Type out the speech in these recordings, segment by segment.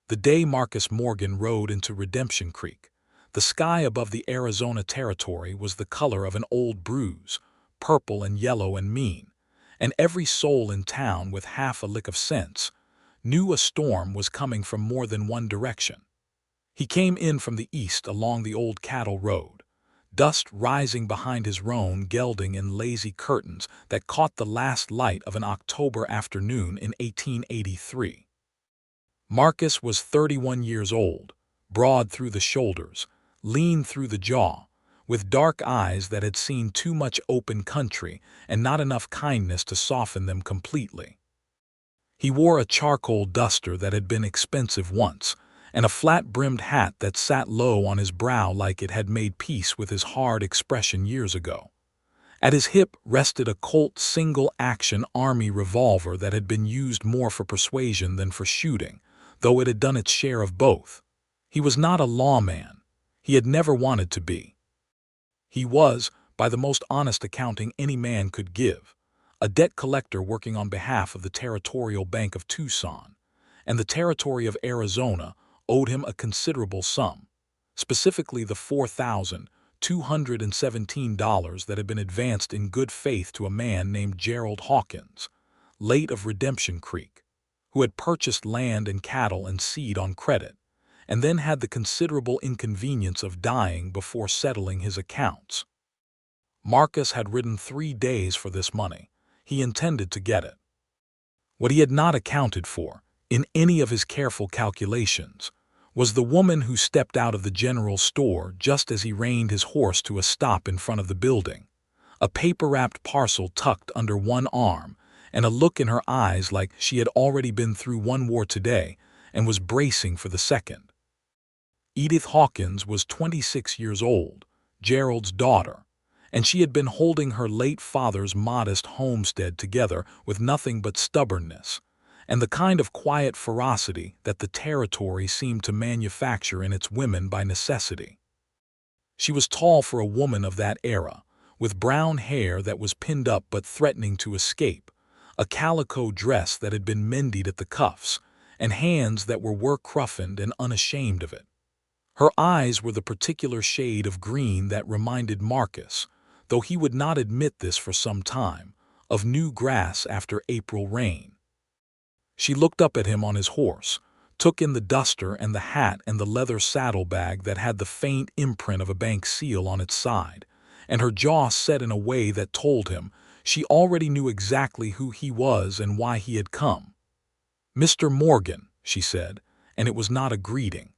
The day Marcus Morgan rode into Redemption Creek, the sky above the Arizona Territory was the color of an old bruise, purple and yellow and mean, and every soul in town with half a lick of sense knew a storm was coming from more than one direction. He came in from the east along the old cattle road, dust rising behind his roan gelding in lazy curtains that caught the last light of an October afternoon in 1883. Marcus was 31 years old, broad through the shoulders, lean through the jaw, with dark eyes that had seen too much open country and not enough kindness to soften them completely. He wore a charcoal duster that had been expensive once, and a flat-brimmed hat that sat low on his brow like it had made peace with his hard expression years ago. At his hip rested a Colt single-action Army revolver that had been used more for persuasion than for shooting, though it had done its share of both. He was not a lawman. He had never wanted to be. He was, by the most honest accounting any man could give, a debt collector working on behalf of the Territorial Bank of Tucson, and the Territory of Arizona owed him a considerable sum, specifically the $4,217 that had been advanced in good faith to a man named Edith Hawkins, late of Redemption Creek, who had purchased land and cattle and seed on credit, and then had the considerable inconvenience of dying before settling his accounts. Marcus had ridden 3 days for this money. He intended to get it. What he had not accounted for, in any of his careful calculations, was the woman who stepped out of the general store just as he reined his horse to a stop in front of the building, a paper-wrapped parcel tucked under one arm, and a look in her eyes like she had already been through one war today and was bracing for the second. Edith Hawkins was 26 years old, Gerald's daughter, and she had been holding her late father's modest homestead together with nothing but stubbornness, and the kind of quiet ferocity that the territory seemed to manufacture in its women by necessity. She was tall for a woman of that era, with brown hair that was pinned up but threatening to escape, a calico dress that had been mended at the cuffs, and hands that were work-roughened and unashamed of it. Her eyes were the particular shade of green that reminded Marcus, though he would not admit this for some time, of new grass after April rain. She looked up at him on his horse, took in the duster and the hat and the leather saddlebag that had the faint imprint of a bank seal on its side, and her jaw set in a way that told him she already knew exactly who he was and why he had come. "Mr. Morgan," she said, and it was not a greeting.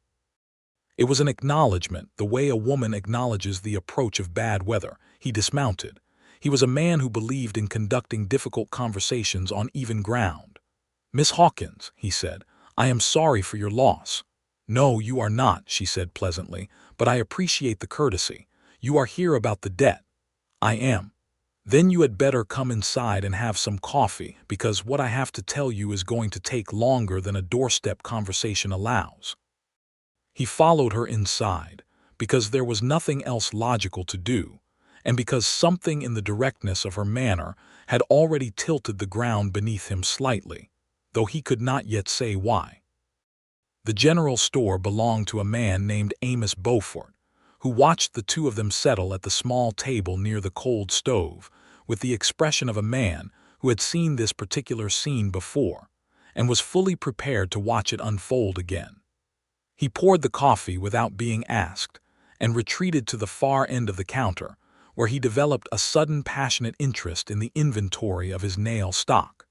It was an acknowledgment, the way a woman acknowledges the approach of bad weather. He dismounted. He was a man who believed in conducting difficult conversations on even ground. "Miss Hawkins," he said, "I am sorry for your loss." "No, you are not," she said pleasantly, "but I appreciate the courtesy. You are here about the debt." "I am." "Then you had better come inside and have some coffee, because what I have to tell you is going to take longer than a doorstep conversation allows." He followed her inside, because there was nothing else logical to do, and because something in the directness of her manner had already tilted the ground beneath him slightly, though he could not yet say why. The general store belonged to a man named Amos Beaufort, who watched the two of them settle at the small table near the cold stove, with the expression of a man who had seen this particular scene before, and was fully prepared to watch it unfold again. He poured the coffee without being asked, and retreated to the far end of the counter, where he developed a sudden passionate interest in the inventory of his nail stock.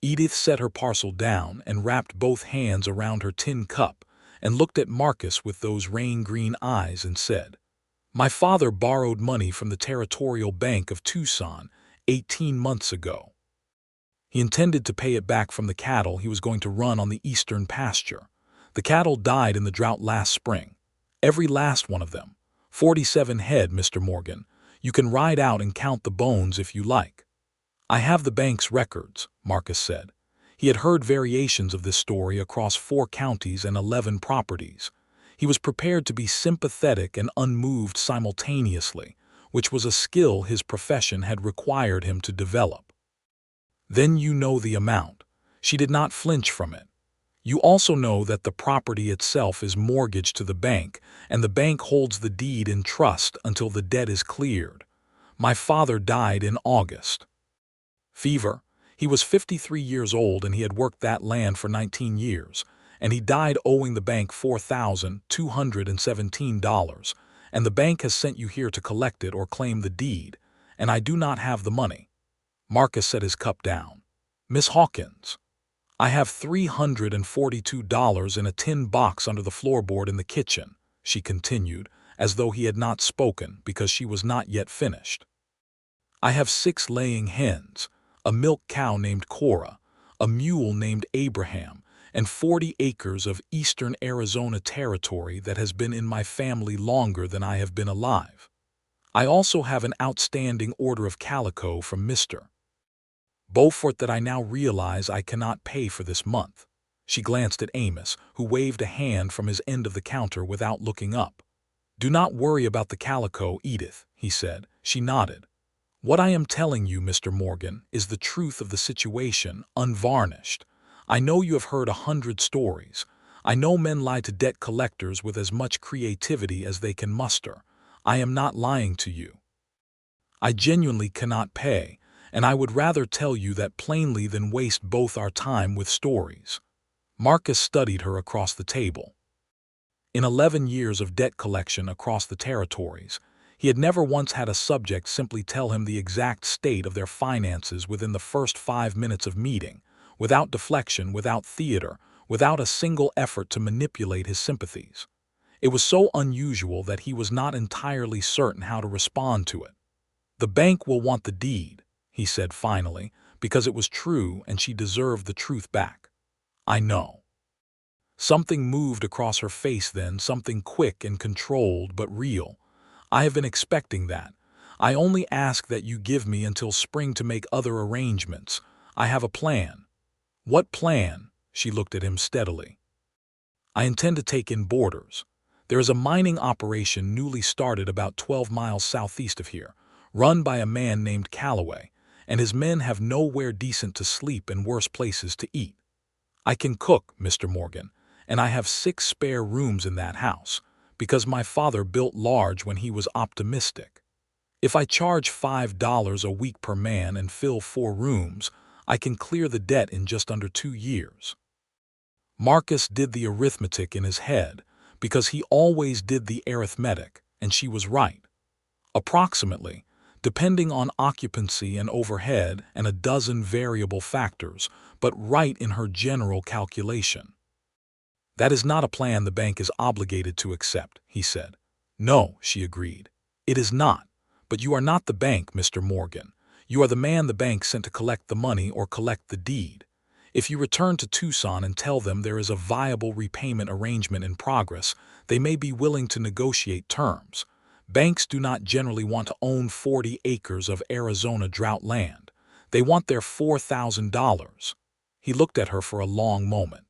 Edith set her parcel down and wrapped both hands around her tin cup and looked at Marcus with those rain-green eyes and said, "My father borrowed money from the Territorial Bank of Tucson 18 months ago. He intended to pay it back from the cattle he was going to run on the eastern pasture. The cattle died in the drought last spring. Every last one of them. 47 head, Mr. Morgan. You can ride out and count the bones if you like." "I have the bank's records," Marcus said. He had heard variations of this story across 4 counties and 11 properties. He was prepared to be sympathetic and unmoved simultaneously, which was a skill his profession had required him to develop. "Then you know the amount." She did not flinch from it. You also know that the property itself is mortgaged to the bank, and the bank holds the deed in trust until the debt is cleared. My father died in August. Fever. He was 53 years old and he had worked that land for 19 years, and he died owing the bank $4,217, and the bank has sent you here to collect it or claim the deed, and I do not have the money. Marcus set his cup down. Miss Hawkins, I have $342 in a tin box under the floorboard in the kitchen, she continued, as though he had not spoken because she was not yet finished. I have 6 laying hens, a milk cow named Cora, a mule named Abraham, and 40 acres of eastern Arizona territory that has been in my family longer than I have been alive. I also have an outstanding order of calico from Mr. Beaufort that I now realize I cannot pay for this month. She glanced at Amos, who waved a hand from his end of the counter without looking up. Do not worry about the calico, Edith, he said. She nodded. What I am telling you, Mr. Morgan, is the truth of the situation, unvarnished. I know you have heard 100 stories. I know men lie to debt collectors with as much creativity as they can muster. I am not lying to you. I genuinely cannot pay, and I would rather tell you that plainly than waste both our time with stories. Marcus studied her across the table. In 11 years of debt collection across the territories, he had never once had a subject simply tell him the exact state of their finances within the first 5 minutes of meeting, without deflection, without theater, without a single effort to manipulate his sympathies. It was so unusual that he was not entirely certain how to respond to it. The bank will want the deed, he said finally, because it was true and she deserved the truth back. I know. Something moved across her face then, something quick and controlled but real. I have been expecting that. I only ask that you give me until spring to make other arrangements. I have a plan. What plan? She looked at him steadily. I intend to take in boarders. There is a mining operation newly started about 12 miles southeast of here, run by a man named Calloway, and his men have nowhere decent to sleep and worse places to eat. I can cook, Mr. Morgan, and I have 6 spare rooms in that house, because my father built large when he was optimistic. If I charge $5 a week per man and fill 4 rooms, I can clear the debt in just under 2 years. Marcus did the arithmetic in his head, because he always did the arithmetic, and she was right. Approximately, depending on occupancy and overhead and a dozen variable factors, but right in her general calculation. That is not a plan the bank is obligated to accept, he said. No, she agreed. It is not. But you are not the bank, Mr. Morgan. You are the man the bank sent to collect the money or collect the deed. If you return to Tucson and tell them there is a viable repayment arrangement in progress, they may be willing to negotiate terms. Banks do not generally want to own 40 acres of Arizona drought land. They want their $4,000. He looked at her for a long moment.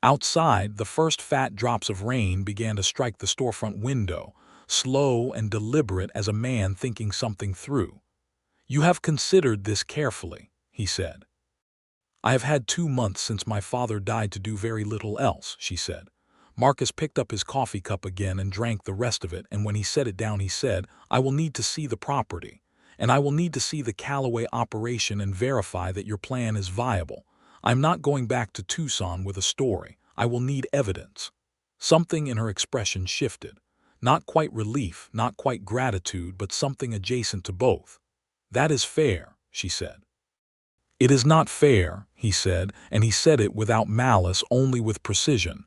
Outside, the first fat drops of rain began to strike the storefront window, slow and deliberate as a man thinking something through. You have considered this carefully, he said. I have had 2 months since my father died to do very little else, she said. Marcus picked up his coffee cup again and drank the rest of it, and when he set it down he said, I will need to see the property, and I will need to see the Callaway operation and verify that your plan is viable. I'm not going back to Tucson with a story. I will need evidence. Something in her expression shifted. Not quite relief, not quite gratitude, but something adjacent to both. That is fair, she said. It is not fair, he said, and he said it without malice, only with precision.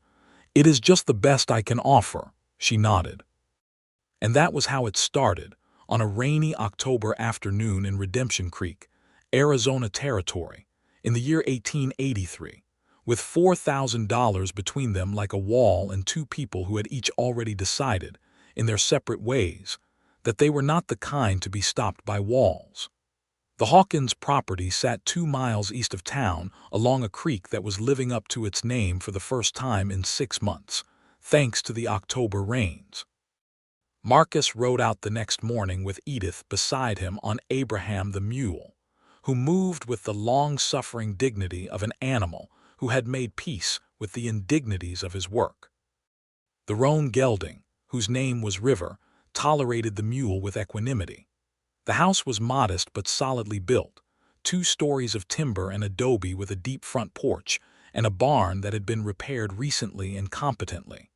It is just the best I can offer, she nodded. And that was how it started, on a rainy October afternoon in Redemption Creek, Arizona Territory, in the year 1883, with $4,000 between them like a wall and 2 people who had each already decided, in their separate ways, that they were not the kind to be stopped by walls. The Hawkins property sat 2 miles east of town along a creek that was living up to its name for the first time in 6 months, thanks to the October rains. Marcus rode out the next morning with Edith beside him on Abraham the mule, who moved with the long-suffering dignity of an animal who had made peace with the indignities of his work. The roan gelding, whose name was River, tolerated the mule with equanimity. The house was modest but solidly built, 2 stories of timber and adobe with a deep front porch, and a barn that had been repaired recently and competently.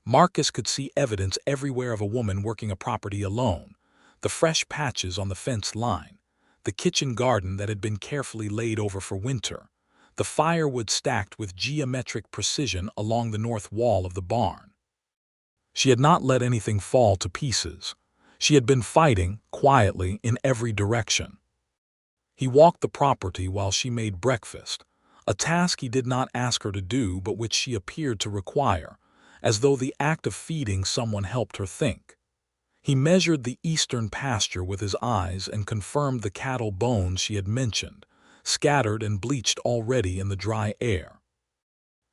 Marcus could see evidence everywhere of a woman working a property alone: the fresh patches on the fence line, the kitchen garden that had been carefully laid over for winter, the firewood stacked with geometric precision along the north wall of the barn. She had not let anything fall to pieces. She had been fighting, quietly, in every direction. He walked the property while she made breakfast, a task he did not ask her to do but which she appeared to require, as though the act of feeding someone helped her think. He measured the eastern pasture with his eyes and confirmed the cattle bones she had mentioned, scattered and bleached already in the dry air.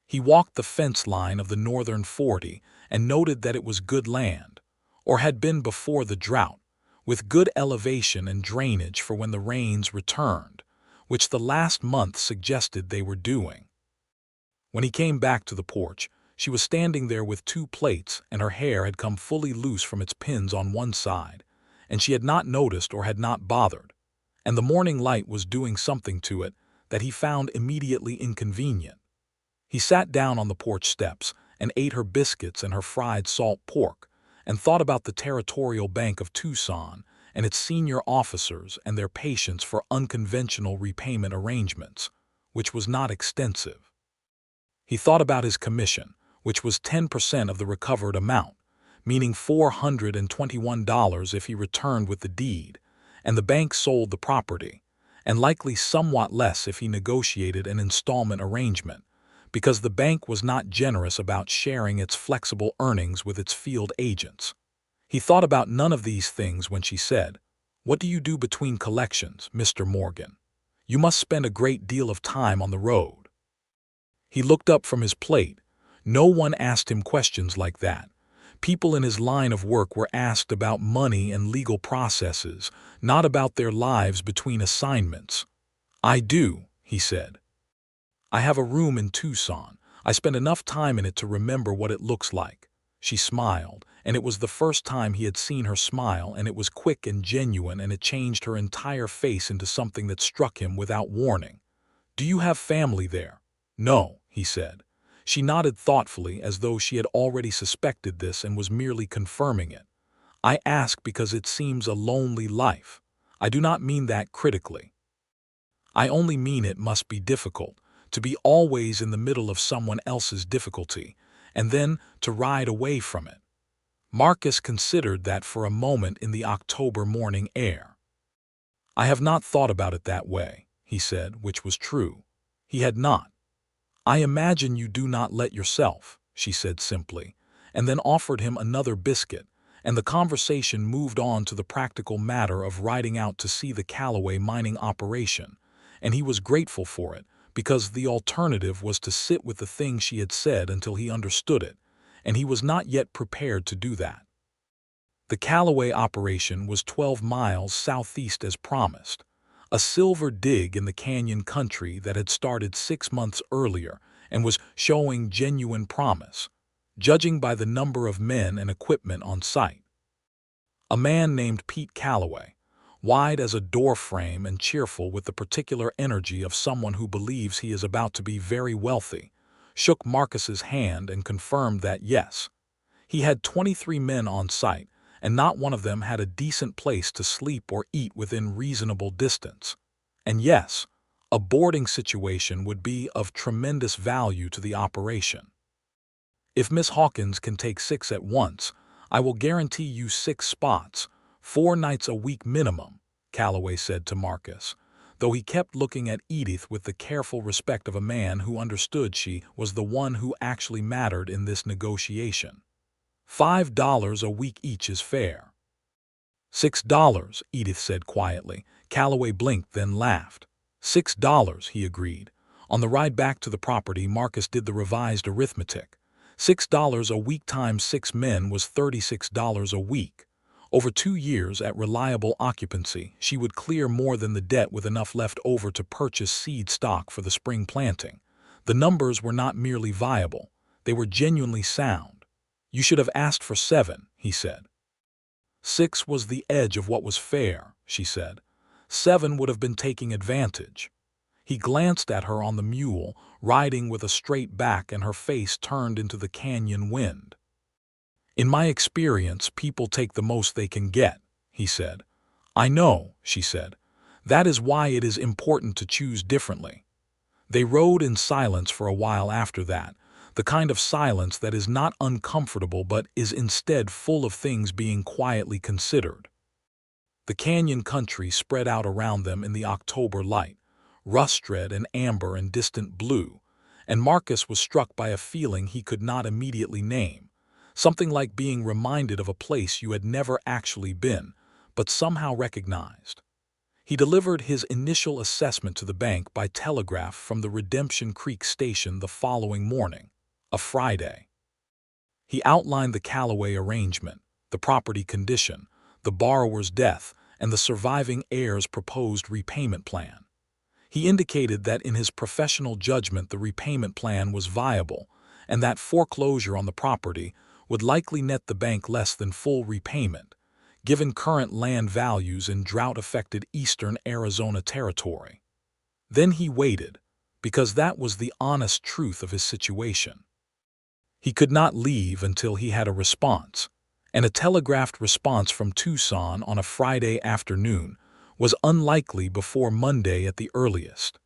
He walked the fence line of the northern 40 and noted that it was good land, or had been before the drought, with good elevation and drainage for when the rains returned, which the last month suggested they were doing. When he came back to the porch, she was standing there with 2 plates, and her hair had come fully loose from its pins on one side, and she had not noticed or had not bothered, and the morning light was doing something to it that he found immediately inconvenient. He sat down on the porch steps and ate her biscuits and her fried salt pork, and thought about the Territorial Bank of Tucson and its senior officers and their patience for unconventional repayment arrangements, which was not extensive. He thought about his commission, which was 10% of the recovered amount, meaning $421 if he returned with the deed, and the bank sold the property, and likely somewhat less if he negotiated an installment arrangement, because the bank was not generous about sharing its flexible earnings with its field agents. He thought about none of these things when she said, "What do you do between collections, Mr. Morgan? You must spend a great deal of time on the road." He looked up from his plate. No one asked him questions like that. People in his line of work were asked about money and legal processes, not about their lives between assignments. "I do," he said. "I have a room in Tucson. I spend enough time in it to remember what it looks like." She smiled, and it was the first time he had seen her smile, and it was quick and genuine, and it changed her entire face into something that struck him without warning. "Do you have family there?" "No," he said. She nodded thoughtfully, as though she had already suspected this and was merely confirming it. "I ask because it seems a lonely life. I do not mean that critically. I only mean it must be difficult, to be always in the middle of someone else's difficulty, and then to ride away from it." Marcus considered that for a moment in the October morning air. "I have not thought about it that way," he said, which was true. He had not. "I imagine you do not let yourself," she said simply, and then offered him another biscuit, and the conversation moved on to the practical matter of riding out to see the Callaway mining operation, and he was grateful for it, because the alternative was to sit with the thing she had said until he understood it, and he was not yet prepared to do that. The Callaway operation was 12 miles southeast as promised, a silver dig in the canyon country that had started 6 months earlier and was showing genuine promise, judging by the number of men and equipment on site. A man named Pete Callaway, wide as a door frame and cheerful with the particular energy of someone who believes he is about to be very wealthy, shook Marcus's hand and confirmed that yes, he had 23 men on site, and not one of them had a decent place to sleep or eat within reasonable distance. And yes, a boarding situation would be of tremendous value to the operation. "If Miss Hawkins can take 6 at once, I will guarantee you 6 spots, 4 nights a week minimum," Callaway said to Marcus, though he kept looking at Edith with the careful respect of a man who understood she was the one who actually mattered in this negotiation. $5 a week each is fair." $6, Edith said quietly. Callaway blinked, then laughed. $6, he agreed. On the ride back to the property, Marcus did the revised arithmetic. $6 a week times 6 men was $36 a week. Over 2 years at reliable occupancy, she would clear more than the debt with enough left over to purchase seed stock for the spring planting. The numbers were not merely viable, they were genuinely sound. "You should have asked for 7, he said. 6 was the edge of what was fair, she said. 7 would have been taking advantage. He glanced at her on the mule, riding with a straight back and her face turned into the canyon wind. "In my experience, people take the most they can get," he said. "I know," she said. "That is why it is important to choose differently." They rode in silence for a while after that, the kind of silence that is not uncomfortable but is instead full of things being quietly considered. The canyon country spread out around them in the October light, rust-red and amber and distant blue, and Marcus was struck by a feeling he could not immediately name, something like being reminded of a place you had never actually been, but somehow recognized. He delivered his initial assessment to the bank by telegraph from the Redemption Creek station the following morning, a Friday. He outlined the Callaway arrangement, the property condition, the borrower's death, and the surviving heir's proposed repayment plan. He indicated that in his professional judgment the repayment plan was viable and that foreclosure on the property would likely net the bank less than full repayment, given current land values in drought-affected eastern Arizona territory. Then he waited, because that was the honest truth of his situation. He could not leave until he had a response, and a telegraphed response from Tucson on a Friday afternoon was unlikely before Monday at the earliest.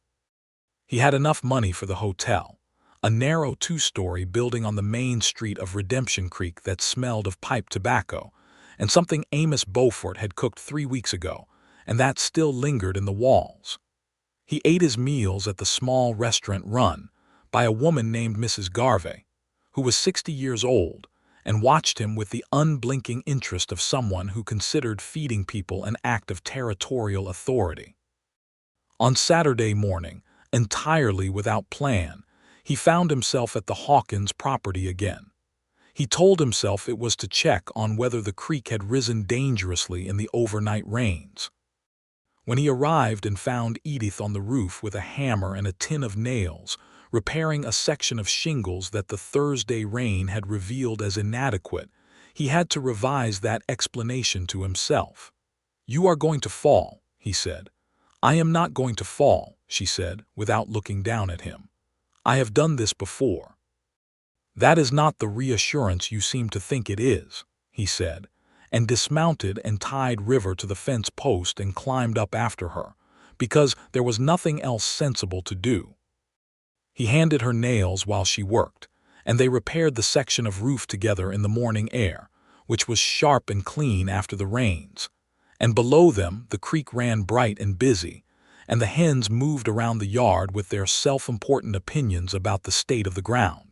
He had enough money for the hotel, a narrow 2-story building on the main street of Redemption Creek that smelled of pipe tobacco, and something Amos Beaufort had cooked 3 weeks ago, and that still lingered in the walls. He ate his meals at the small restaurant run by a woman named Mrs. Garvey, who was 60 years old, and watched him with the unblinking interest of someone who considered feeding people an act of territorial authority. On Saturday morning, entirely without plan, he found himself at the Hawkins property again. He told himself it was to check on whether the creek had risen dangerously in the overnight rains. When he arrived and found Edith on the roof with a hammer and a tin of nails, repairing a section of shingles that the Thursday rain had revealed as inadequate, he had to revise that explanation to himself. "You are going to fall," he said. "I am not going to fall," she said, without looking down at him. "I have done this before." "That is not the reassurance you seem to think it is," he said, and dismounted and tied River to the fence post and climbed up after her, because there was nothing else sensible to do. He handed her nails while she worked, and they repaired the section of roof together in the morning air, which was sharp and clean after the rains. And below them the creek ran bright and busy, and the hens moved around the yard with their self-important opinions about the state of the ground.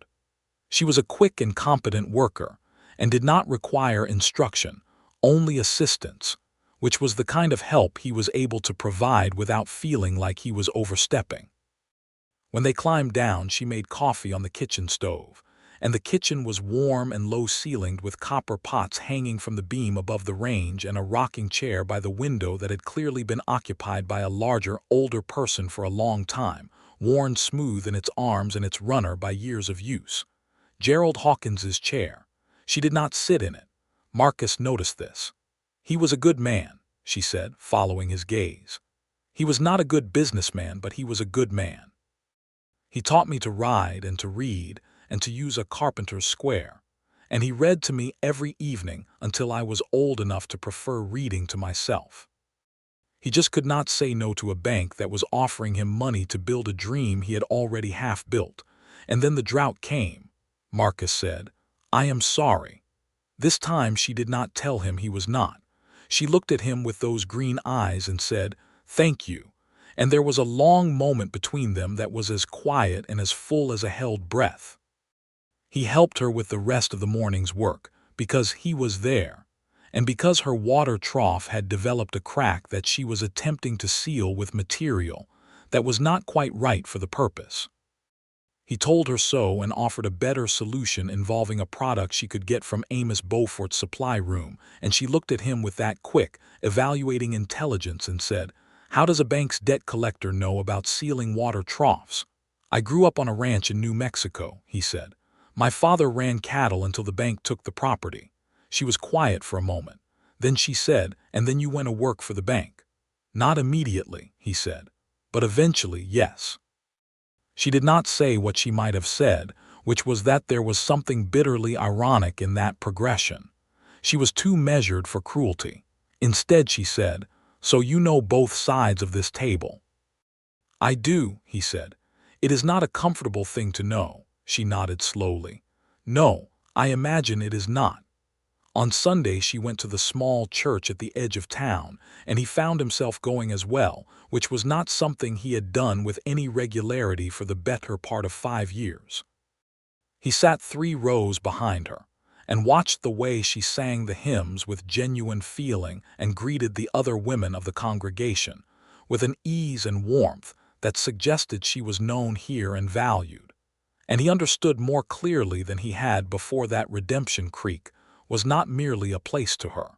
She was a quick and competent worker, and did not require instruction, only assistance, which was the kind of help he was able to provide without feeling like he was overstepping. When they climbed down, she made coffee on the kitchen stove, and the kitchen was warm and low-ceilinged with copper pots hanging from the beam above the range and a rocking chair by the window that had clearly been occupied by a larger, older person for a long time, worn smooth in its arms and its runner by years of use. Gerald Hawkins's chair. She did not sit in it. Marcus noticed this. "He was a good man," she said, following his gaze. "He was not a good businessman, but he was a good man. He taught me to ride and to read and to use a carpenter's square, and he read to me every evening until I was old enough to prefer reading to myself. He just could not say no to a bank that was offering him money to build a dream he had already half built. And then the drought came," Marcus said. "I am sorry." This time she did not tell him he was not. She looked at him with those green eyes and said, "Thank you." And there was a long moment between them that was as quiet and as full as a held breath. He helped her with the rest of the morning's work, because he was there, and because her water trough had developed a crack that she was attempting to seal with material that was not quite right for the purpose. He told her so and offered a better solution involving a product she could get from Amos Beaufort's supply room, and she looked at him with that quick, evaluating intelligence and said, "How does a bank's debt collector know about sealing water troughs? "I grew up on a ranch in New Mexico," he said. "My father ran cattle until the bank took the property." She was quiet for a moment. Then she said, "And then you went to work for the bank?" "Not immediately," he said. "But eventually, yes." She did not say what she might have said, which was that there was something bitterly ironic in that progression. She was too measured for cruelty. Instead, she said, "So you know both sides of this table?" "I do," he said. "It is not a comfortable thing to know." She nodded slowly. "No, I imagine it is not." On Sunday she went to the small church at the edge of town, and he found himself going as well, which was not something he had done with any regularity for the better part of 5 years. He sat 3 rows behind her, and watched the way she sang the hymns with genuine feeling and greeted the other women of the congregation, with an ease and warmth that suggested she was known here and valued. And he understood more clearly than he had before that Redemption Creek was not merely a place to her.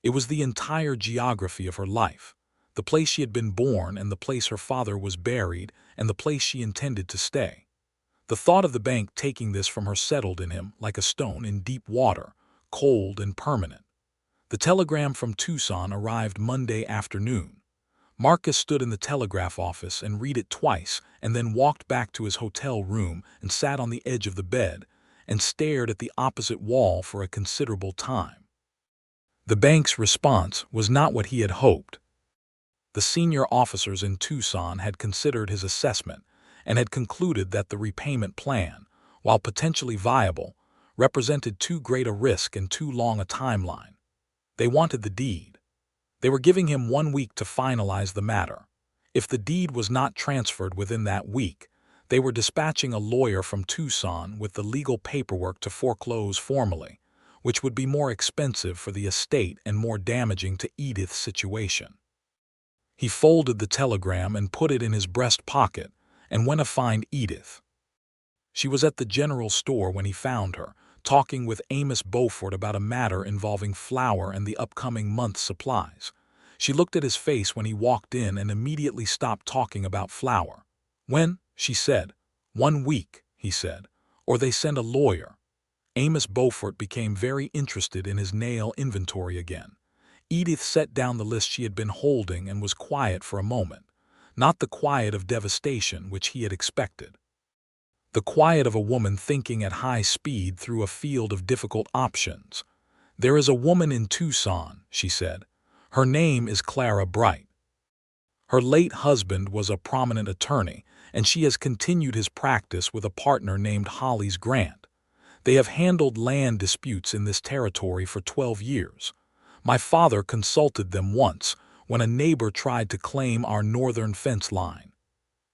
It was the entire geography of her life, the place she had been born and the place her father was buried and the place she intended to stay. The thought of the bank taking this from her settled in him like a stone in deep water, cold and permanent. The telegram from Tucson arrived Monday afternoon. Marcus stood in the telegraph office and read it twice and then walked back to his hotel room and sat on the edge of the bed and stared at the opposite wall for a considerable time. The bank's response was not what he had hoped. The senior officers in Tucson had considered his assessment and had concluded that the repayment plan, while potentially viable, represented too great a risk and too long a timeline. They wanted the deed. They were giving him 1 week to finalize the matter. If the deed was not transferred within that week, they were dispatching a lawyer from Tucson with the legal paperwork to foreclose formally, which would be more expensive for the estate and more damaging to Edith's situation. He folded the telegram and put it in his breast pocket and went to find Edith. She was at the general store when he found her, talking with Amos Beaufort about a matter involving flour and the upcoming month's supplies. She looked at his face when he walked in and immediately stopped talking about flour. "When?" she said. "1 week," he said, "or they send a lawyer." Amos Beaufort became very interested in his nail inventory again. Edith set down the list she had been holding and was quiet for a moment, not the quiet of devastation which he had expected. The quiet of a woman thinking at high speed through a field of difficult options. "There is a woman in Tucson," she said. "Her name is Clara Bright. Her late husband was a prominent attorney, and she has continued his practice with a partner named Hollis Grant. They have handled land disputes in this territory for 12 years. My father consulted them once when a neighbor tried to claim our northern fence line."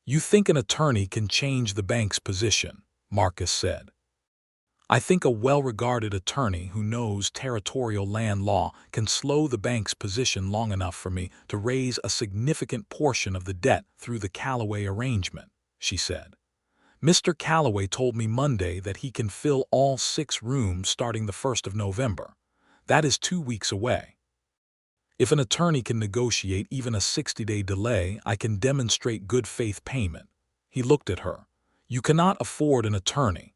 "You think an attorney can change the bank's position," Marcus said. "I think a well-regarded attorney who knows territorial land law can slow the bank's position long enough for me to raise a significant portion of the debt through the Callaway arrangement," she said. "Mr. Callaway told me Monday that he can fill all 6 rooms starting the 1st of November. That is 2 weeks away. If an attorney can negotiate even a 60-day delay, I can demonstrate good faith payment." He looked at her. "You cannot afford an attorney."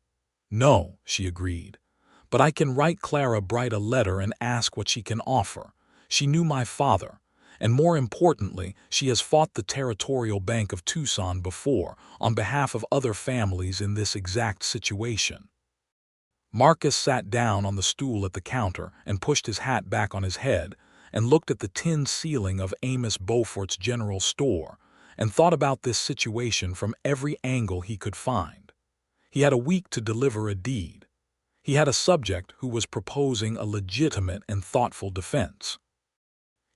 "No," she agreed. "But I can write Clara Bright a letter and ask what she can offer. She knew my father, and more importantly, she has fought the Territorial Bank of Tucson before on behalf of other families in this exact situation." Marcus sat down on the stool at the counter and pushed his hat back on his head and looked at the tin ceiling of Amos Beaufort's general store and thought about this situation from every angle he could find. He had a week to deliver a deed. He had a subject who was proposing a legitimate and thoughtful defense.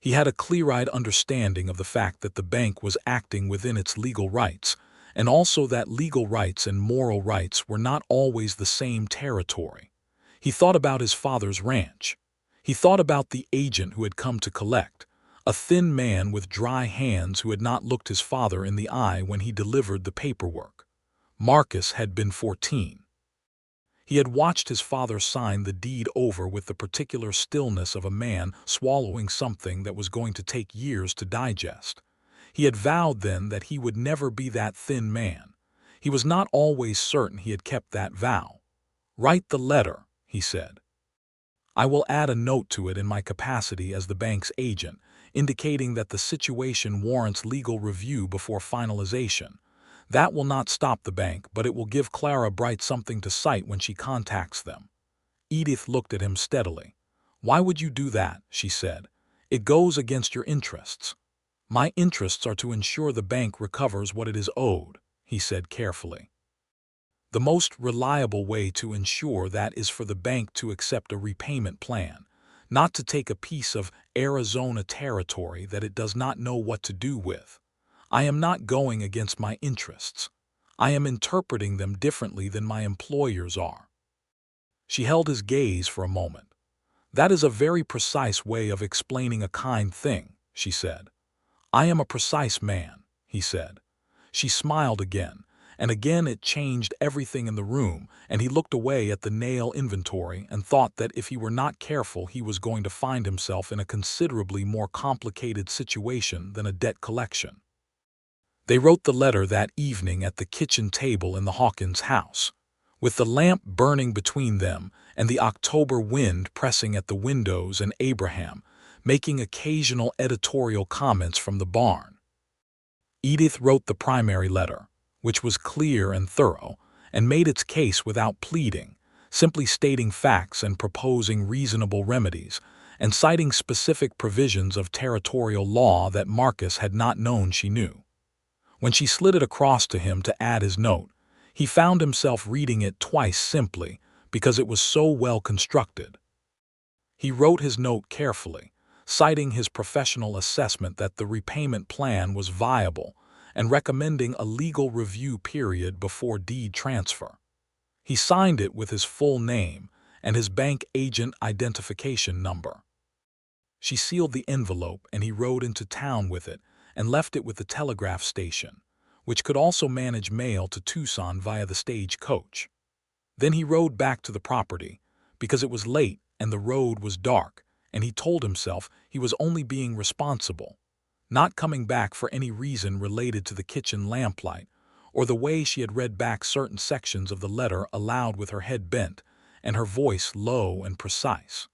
He had a clear-eyed understanding of the fact that the bank was acting within its legal rights, and also that legal rights and moral rights were not always the same territory. He thought about his father's ranch. He thought about the agent who had come to collect, a thin man with dry hands who had not looked his father in the eye when he delivered the paperwork. Marcus had been 14. He had watched his father sign the deed over with the particular stillness of a man swallowing something that was going to take years to digest. He had vowed then that he would never be that thin man, He was not always certain he had kept that vow. "Write the letter," he said. "I will add a note to it in my capacity as the bank's agent, indicating that the situation warrants legal review before finalization. That will not stop the bank, but it will give Clara Bright something to cite when she contacts them." Edith looked at him steadily. "Why would you do that?" she said. "It goes against your interests." "My interests are to ensure the bank recovers what it is owed," he said carefully. "The most reliable way to ensure that is for the bank to accept a repayment plan, not to take a piece of Arizona territory that it does not know what to do with. I am not going against my interests. I am interpreting them differently than my employers are." She held his gaze for a moment. "That is a very precise way of explaining a kind thing," she said. "I am a precise man," he said. She smiled again, and again it changed everything in the room, and he looked away at the nail inventory and thought that if he were not careful he was going to find himself in a considerably more complicated situation than a debt collection. They wrote the letter that evening at the kitchen table in the Hawkins house, with the lamp burning between them and the October wind pressing at the windows and Abraham making occasional editorial comments from the barn. Edith wrote the primary letter, which was clear and thorough, and made its case without pleading, simply stating facts and proposing reasonable remedies, and citing specific provisions of territorial law that Marcus had not known she knew. When she slid it across to him to add his note, he found himself reading it twice simply because it was so well constructed. He wrote his note carefully, citing his professional assessment that the repayment plan was viable and recommending a legal review period before deed transfer. He signed it with his full name and his bank agent identification number. She sealed the envelope and he rode into town with it and left it with the telegraph station, which could also manage mail to Tucson via the stagecoach. Then he rode back to the property, because it was late and the road was dark, and he told himself he was only being responsible, not coming back for any reason related to the kitchen lamplight, or the way she had read back certain sections of the letter aloud with her head bent and her voice low and precise.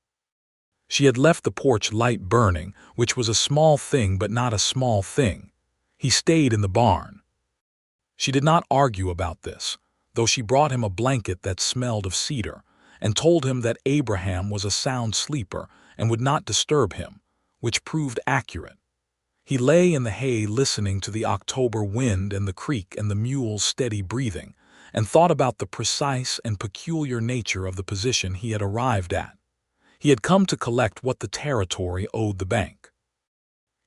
She had left the porch light burning, which was a small thing but not a small thing. He stayed in the barn. She did not argue about this, though she brought him a blanket that smelled of cedar, and told him that Abraham was a sound sleeper and would not disturb him, which proved accurate. He lay in the hay listening to the October wind and the creek and the mule's steady breathing, and thought about the precise and peculiar nature of the position he had arrived at. He had come to collect what the territory owed the bank.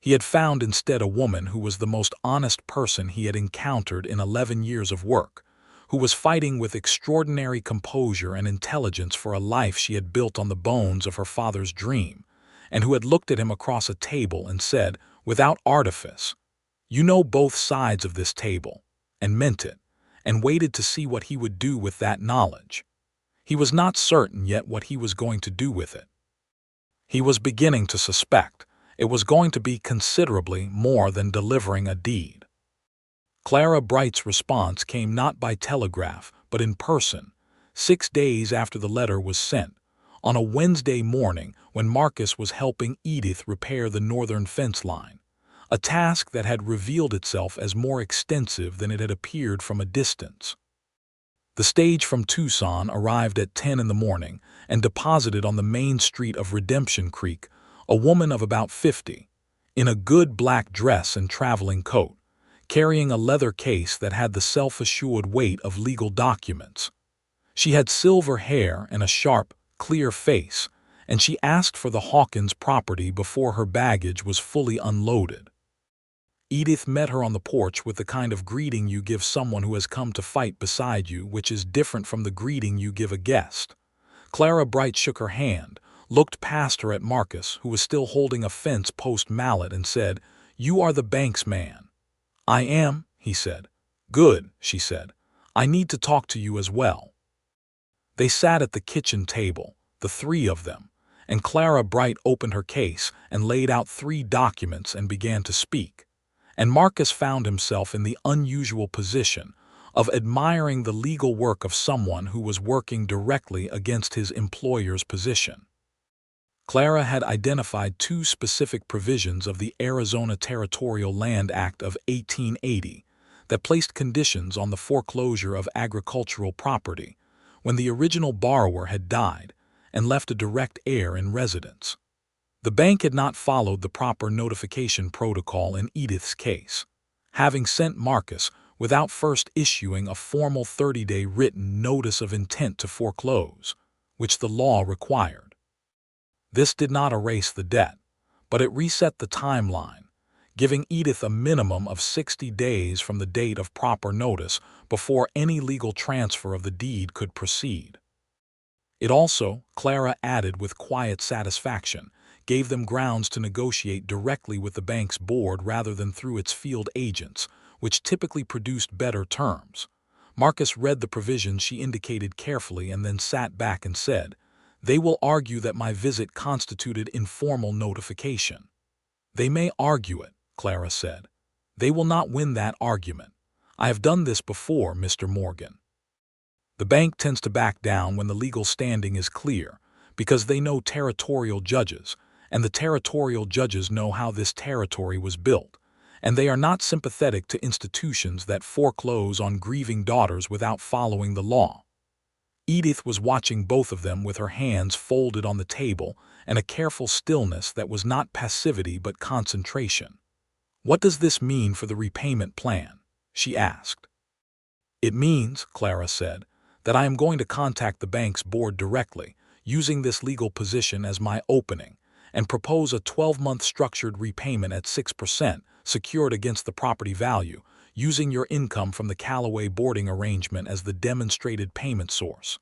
He had found instead a woman who was the most honest person he had encountered in 11 years of work, who was fighting with extraordinary composure and intelligence for a life she had built on the bones of her father's dream, and who had looked at him across a table and said, without artifice, "You know both sides of this table," and meant it, and waited to see what he would do with that knowledge. He was not certain yet what he was going to do with it. He was beginning to suspect it was going to be considerably more than delivering a deed. Clara Bright's response came not by telegraph, but in person, 6 days after the letter was sent, on a Wednesday morning when Marcus was helping Edith repair the northern fence line, a task that had revealed itself as more extensive than it had appeared from a distance. The stage from Tucson arrived at 10 in the morning and deposited on the main street of Redemption Creek a woman of about 50, in a good black dress and traveling coat, carrying a leather case that had the self-assured weight of legal documents. She had silver hair and a sharp, clear face, and she asked for the Hawkins property before her baggage was fully unloaded. Edith met her on the porch with the kind of greeting you give someone who has come to fight beside you, which is different from the greeting you give a guest. Clara Bright shook her hand, looked past her at Marcus, who was still holding a fence post mallet, and said, "You are the bank's man." "I am," he said. "Good," she said. "I need to talk to you as well." They sat at the kitchen table, the three of them, and Clara Bright opened her case and laid out 3 documents and began to speak. And Marcus found himself in the unusual position of admiring the legal work of someone who was working directly against his employer's position. Clara had identified two specific provisions of the Arizona Territorial Land Act of 1880 that placed conditions on the foreclosure of agricultural property when the original borrower had died and left a direct heir in residence. The bank had not followed the proper notification protocol in Edith's case, having sent Marcus without first issuing a formal 30-day written notice of intent to foreclose, which the law required. This did not erase the debt, but it reset the timeline, giving Edith a minimum of 60 days from the date of proper notice before any legal transfer of the deed could proceed. It also, Clara added with quiet satisfaction, gave them grounds to negotiate directly with the bank's board rather than through its field agents, which typically produced better terms. Marcus read the provisions she indicated carefully and then sat back and said, "They will argue that my visit constituted informal notification." "They may argue it," Clara said. "They will not win that argument. I have done this before, Mr. Morgan." The bank tends to back down when the legal standing is clear, because they know territorial judges, and the territorial judges know how this territory was built, and they are not sympathetic to institutions that foreclose on grieving daughters without following the law. Edith was watching both of them with her hands folded on the table and a careful stillness that was not passivity but concentration. "What does this mean for the repayment plan?" she asked. "It means," Clara said, "that I am going to contact the bank's board directly, using this legal position as my opening, and propose a 12-month structured repayment at 6%, secured against the property value, using your income from the Callaway boarding arrangement as the demonstrated payment source.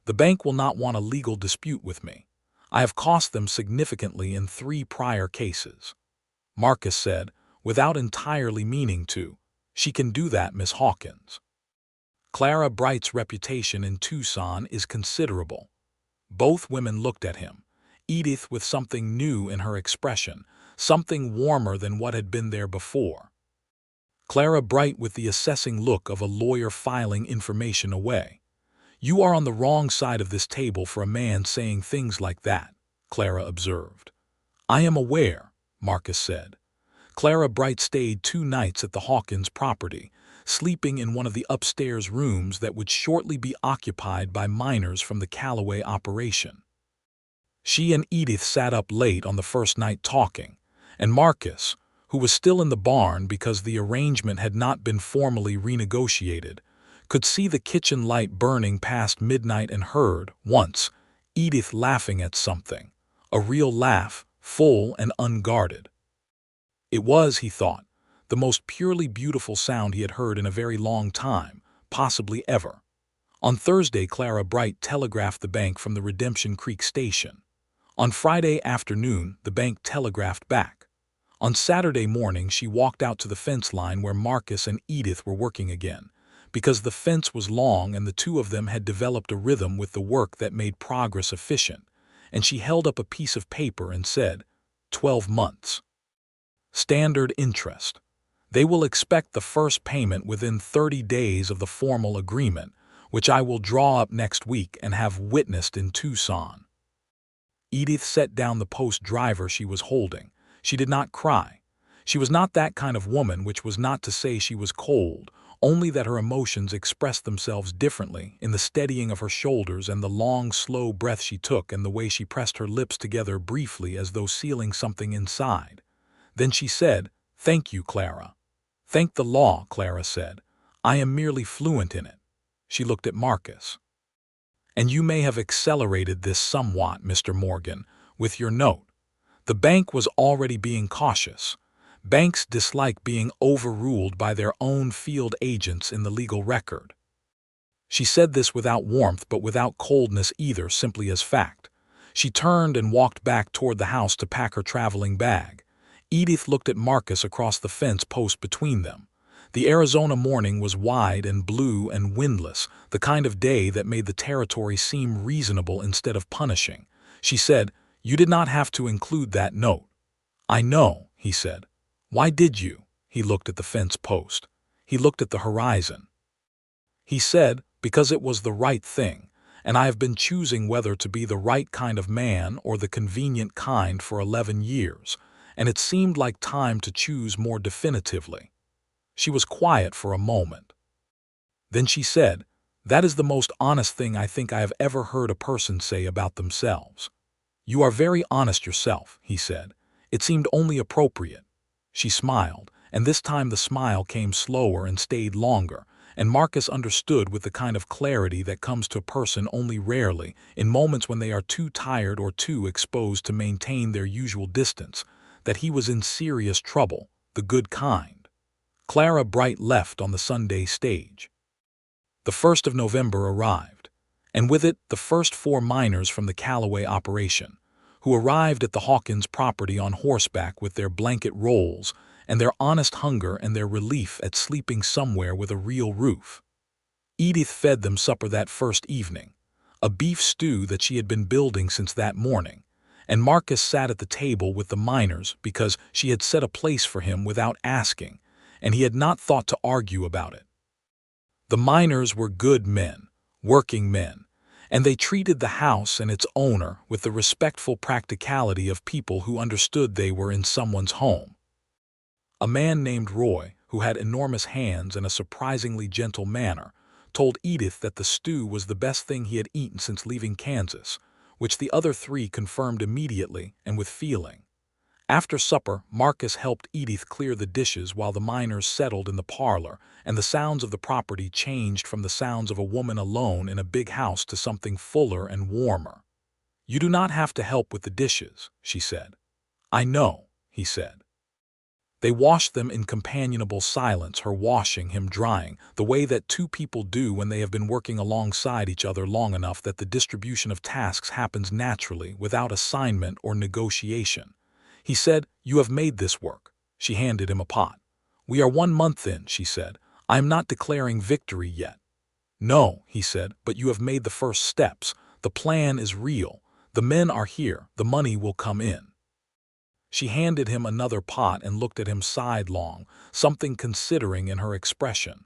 The bank will not want a legal dispute with me. I have cost them significantly in 3 prior cases." Marcus said, without entirely meaning to, "She can do that, Miss Hawkins." Clara Bright's reputation in Tucson is considerable. Both women looked at him, Edith with something new in her expression, something warmer than what had been there before. Clara Bright with the assessing look of a lawyer filing information away. "You are on the wrong side of this table for a man saying things like that," Clara observed. "I am aware," Marcus said. Clara Bright stayed 2 nights at the Hawkins property, sleeping in one of the upstairs rooms that would shortly be occupied by miners from the Callaway operation. She and Edith sat up late on the first night talking, and Marcus, who was still in the barn because the arrangement had not been formally renegotiated, could see the kitchen light burning past midnight and heard, once, Edith laughing at something, a real laugh, full and unguarded. It was, he thought, the most purely beautiful sound he had heard in a very long time, possibly ever. On Thursday, Clara Bright telegraphed the bank from the Redemption Creek station. On Friday afternoon, the bank telegraphed back. On Saturday morning, she walked out to the fence line where Marcus and Edith were working again, because the fence was long and the two of them had developed a rhythm with the work that made progress efficient, and she held up a piece of paper and said, 12 months. Standard interest. They will expect the first payment within 30 days of the formal agreement, which I will draw up next week and have witnessed in Tucson. Edith set down the post driver she was holding. She did not cry. She was not that kind of woman, which was not to say she was cold, only that her emotions expressed themselves differently in the steadying of her shoulders and the long, slow breath she took and the way she pressed her lips together briefly as though sealing something inside. Then she said, "Thank you, Clara." "Thank the law," Clara said. "I am merely fluent in it." She looked at Marcus. "And you may have accelerated this somewhat, Mr. Morgan, with your note." The bank was already being cautious. Banks dislike being overruled by their own field agents in the legal record. She said this without warmth but without coldness either, simply as fact. She turned and walked back toward the house to pack her traveling bag. Edith looked at Marcus across the fence post between them. The Arizona morning was wide and blue and windless, the kind of day that made the territory seem reasonable instead of punishing. She said, "You did not have to include that note." "I know," he said. "Why did you?" He looked at the fence post. He looked at the horizon. He said, because it was the right thing, and I have been choosing whether to be the right kind of man or the convenient kind for 11 years, and it seemed like time to choose more definitively. She was quiet for a moment. Then she said, "That is the most honest thing I think I have ever heard a person say about themselves." "You are very honest yourself," he said. "It seemed only appropriate." She smiled, and this time the smile came slower and stayed longer, and Marcus understood with the kind of clarity that comes to a person only rarely, in moments when they are too tired or too exposed to maintain their usual distance, that he was in serious trouble, the good kind. Clara Bright left on the Sunday stage. The 1st of November arrived, and with it the first 4 miners from the Callaway operation, who arrived at the Hawkins property on horseback with their blanket rolls and their honest hunger and their relief at sleeping somewhere with a real roof. Edith fed them supper that first evening, a beef stew that she had been building since that morning, and Marcus sat at the table with the miners because she had set a place for him without asking, and he had not thought to argue about it. The miners were good men, working men, and they treated the house and its owner with the respectful practicality of people who understood they were in someone's home. A man named Roy, who had enormous hands and a surprisingly gentle manner, told Edith that the stew was the best thing he had eaten since leaving Kansas, which the other 3 confirmed immediately and with feeling. After supper, Marcus helped Edith clear the dishes while the miners settled in the parlor, and the sounds of the property changed from the sounds of a woman alone in a big house to something fuller and warmer. "You do not have to help with the dishes," she said. "I know," he said. They washed them in companionable silence, her washing, him drying, the way that 2 people do when they have been working alongside each other long enough that the distribution of tasks happens naturally without assignment or negotiation. He said, "You have made this work." She handed him a pot. "We are 1 month in," she said. "I am not declaring victory yet." "No," he said, "but you have made the first steps. The plan is real. The men are here. The money will come in." She handed him another pot and looked at him sidelong, something considering in her expression.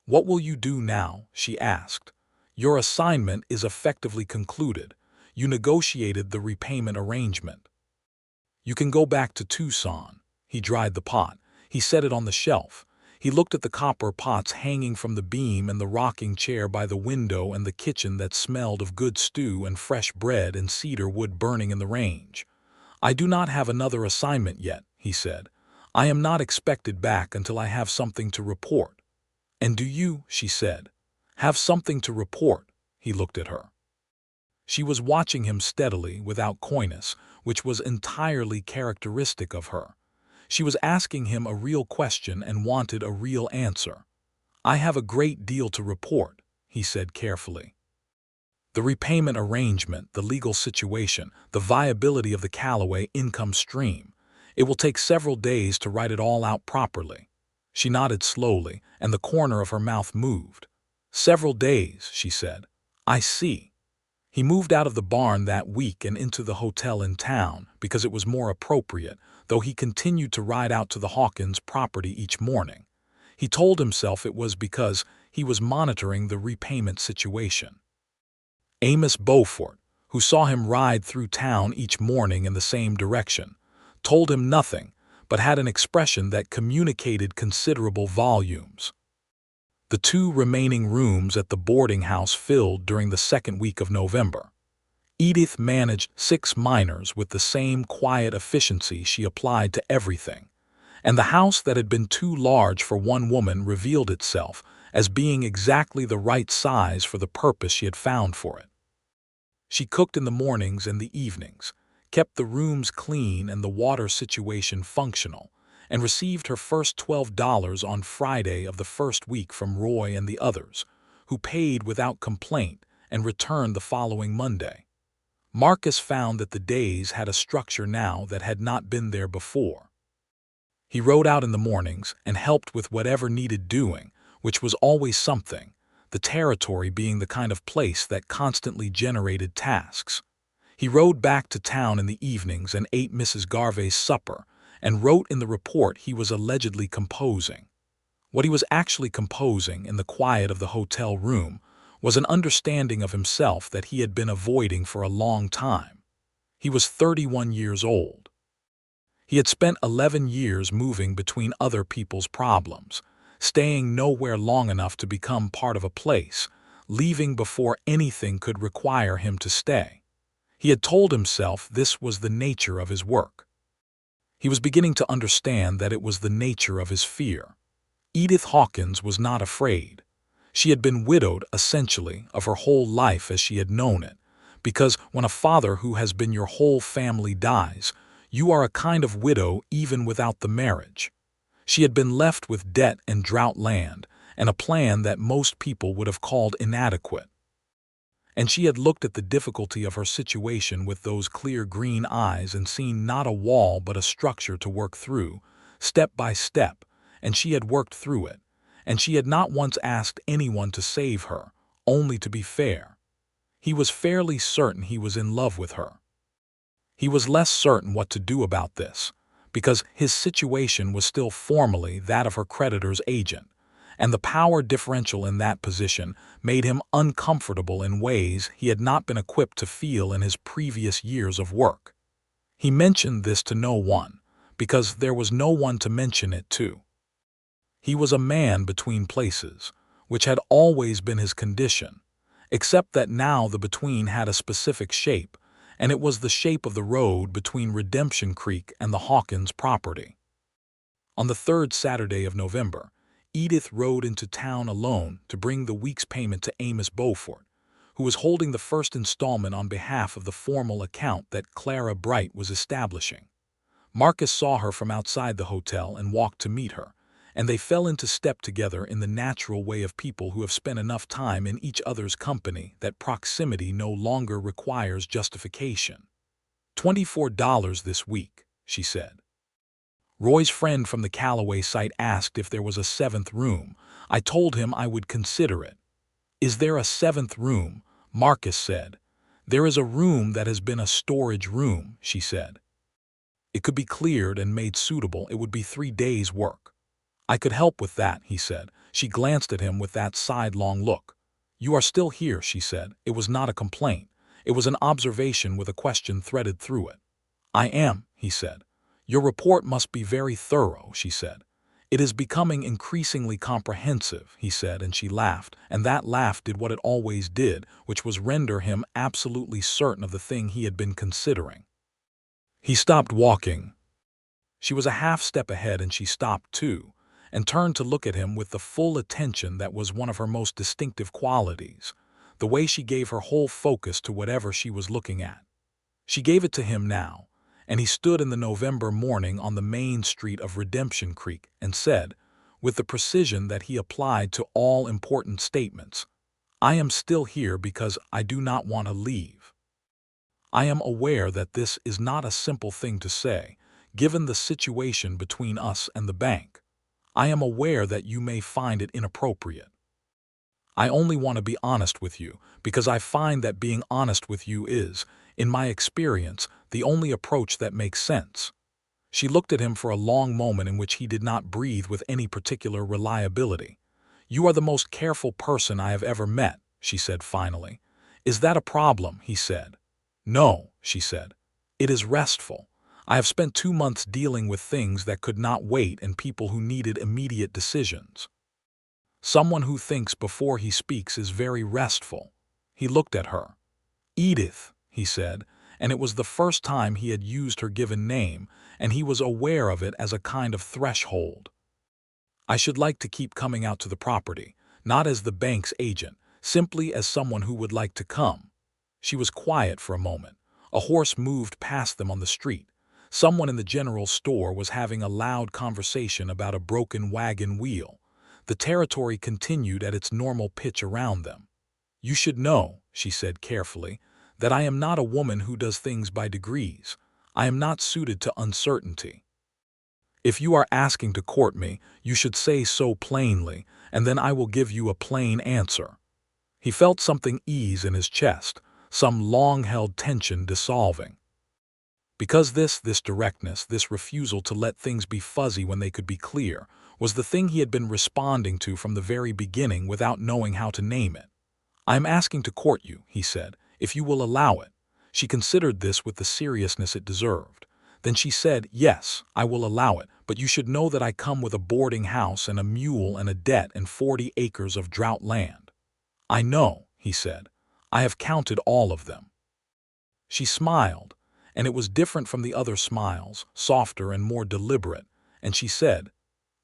"What will you do now?" she asked. "Your assignment is effectively concluded. You negotiated the repayment arrangement. You can go back to Tucson." He dried the pot. He set it on the shelf. He looked at the copper pots hanging from the beam and the rocking chair by the window and the kitchen that smelled of good stew and fresh bread and cedar wood burning in the range. "I do not have another assignment yet," he said. "I am not expected back until I have something to report." "And do you," she said, "have something to report?" He looked at her. She was watching him steadily, without coyness, which was entirely characteristic of her. She was asking him a real question and wanted a real answer. "I have a great deal to report," he said carefully. "The repayment arrangement, the legal situation, the viability of the Callaway income stream. It will take several days to write it all out properly." She nodded slowly, and the corner of her mouth moved. "Several days," she said. "I see." He moved out of the barn that week and into the hotel in town because it was more appropriate, though he continued to ride out to the Hawkins property each morning. He told himself it was because he was monitoring the repayment situation. Amos Beaufort, who saw him ride through town each morning in the same direction, told him nothing, but had an expression that communicated considerable volumes. The 2 remaining rooms at the boarding house filled during the 2nd week of November. Edith managed 6 miners with the same quiet efficiency she applied to everything, and the house that had been too large for one woman revealed itself as being exactly the right size for the purpose she had found for it. She cooked in the mornings and the evenings, kept the rooms clean and the water situation functional, and received her first $12 on Friday of the first week from Roy and the others, who paid without complaint and returned the following Monday. Marcus found that the days had a structure now that had not been there before. He rode out in the mornings and helped with whatever needed doing, which was always something, the territory being the kind of place that constantly generated tasks. He rode back to town in the evenings and ate Mrs. Garvey's supper, and wrote in the report he was allegedly composing. What he was actually composing in the quiet of the hotel room was an understanding of himself that he had been avoiding for a long time. He was 31 years old. He had spent 11 years moving between other people's problems, staying nowhere long enough to become part of a place, leaving before anything could require him to stay. He had told himself this was the nature of his work. He was beginning to understand that it was the nature of his fear. Edith Hawkins was not afraid. She had been widowed, essentially, of her whole life as she had known it, because when a father who has been your whole family dies, you are a kind of widow even without the marriage. She had been left with debt and drought land, and a plan that most people would have called inadequate. And she had looked at the difficulty of her situation with those clear green eyes and seen not a wall but a structure to work through, step by step, and she had worked through it, and she had not once asked anyone to save her, only to be fair. He was fairly certain he was in love with her. He was less certain what to do about this, because his situation was still formally that of her creditor's agent, and the power differential in that position made him uncomfortable in ways he had not been equipped to feel in his previous years of work. He mentioned this to no one, because there was no one to mention it to. He was a man between places, which had always been his condition, except that now the between had a specific shape, and it was the shape of the road between Redemption Creek and the Hawkins property. On the third Saturday of November, Edith rode into town alone to bring the week's payment to Amos Beaufort, who was holding the first installment on behalf of the formal account that Clara Bright was establishing. Marcus saw her from outside the hotel and walked to meet her, and they fell into step together in the natural way of people who have spent enough time in each other's company that proximity no longer requires justification. $24 this week, she said. Roy's friend from the Callaway site asked if there was a seventh room. I told him I would consider it. Is there a seventh room? Marcus said. There is a room that has been a storage room, she said. It could be cleared and made suitable. It would be 3 days' work. I could help with that, he said. She glanced at him with that sidelong look. You are still here, she said. It was not a complaint. It was an observation with a question threaded through it. I am, he said. Your report must be very thorough, she said. It is becoming increasingly comprehensive, he said, and she laughed, and that laugh did what it always did, which was render him absolutely certain of the thing he had been considering. He stopped walking. She was a half step ahead, and she stopped too, and turned to look at him with the full attention that was one of her most distinctive qualities, the way she gave her whole focus to whatever she was looking at. She gave it to him now, and he stood in the November morning on the main street of Redemption Creek and said, with the precision that he applied to all important statements, I am still here because I do not want to leave. I am aware that this is not a simple thing to say, given the situation between us and the bank. I am aware that you may find it inappropriate. I only want to be honest with you, because I find that being honest with you is, in my experience, the only approach that makes sense. She looked at him for a long moment in which he did not breathe with any particular reliability. You are the most careful person I have ever met, she said finally. Is that a problem? He said. No, she said. It is restful. I have spent 2 months dealing with things that could not wait and people who needed immediate decisions. Someone who thinks before he speaks is very restful. He looked at her. Edith, he said, and it was the first time he had used her given name, and he was aware of it as a kind of threshold. I should like to keep coming out to the property, not as the bank's agent, simply as someone who would like to come. She was quiet for a moment. A horse moved past them on the street. Someone in the general store was having a loud conversation about a broken wagon wheel. The territory continued at its normal pitch around them. You should know, she said carefully, that I am not a woman who does things by degrees. I am not suited to uncertainty. If you are asking to court me, you should say so plainly, and then I will give you a plain answer. He felt something ease in his chest, some long-held tension dissolving. Because this directness, this refusal to let things be fuzzy when they could be clear, was the thing he had been responding to from the very beginning without knowing how to name it. "I am asking to court you," he said, "if you will allow it." She considered this with the seriousness it deserved. Then she said, "Yes, I will allow it, but you should know that I come with a boarding house and a mule and a debt and 40 acres of drought land." "I know," he said. "I have counted all of them." She smiled, and it was different from the other smiles, softer and more deliberate, and she said,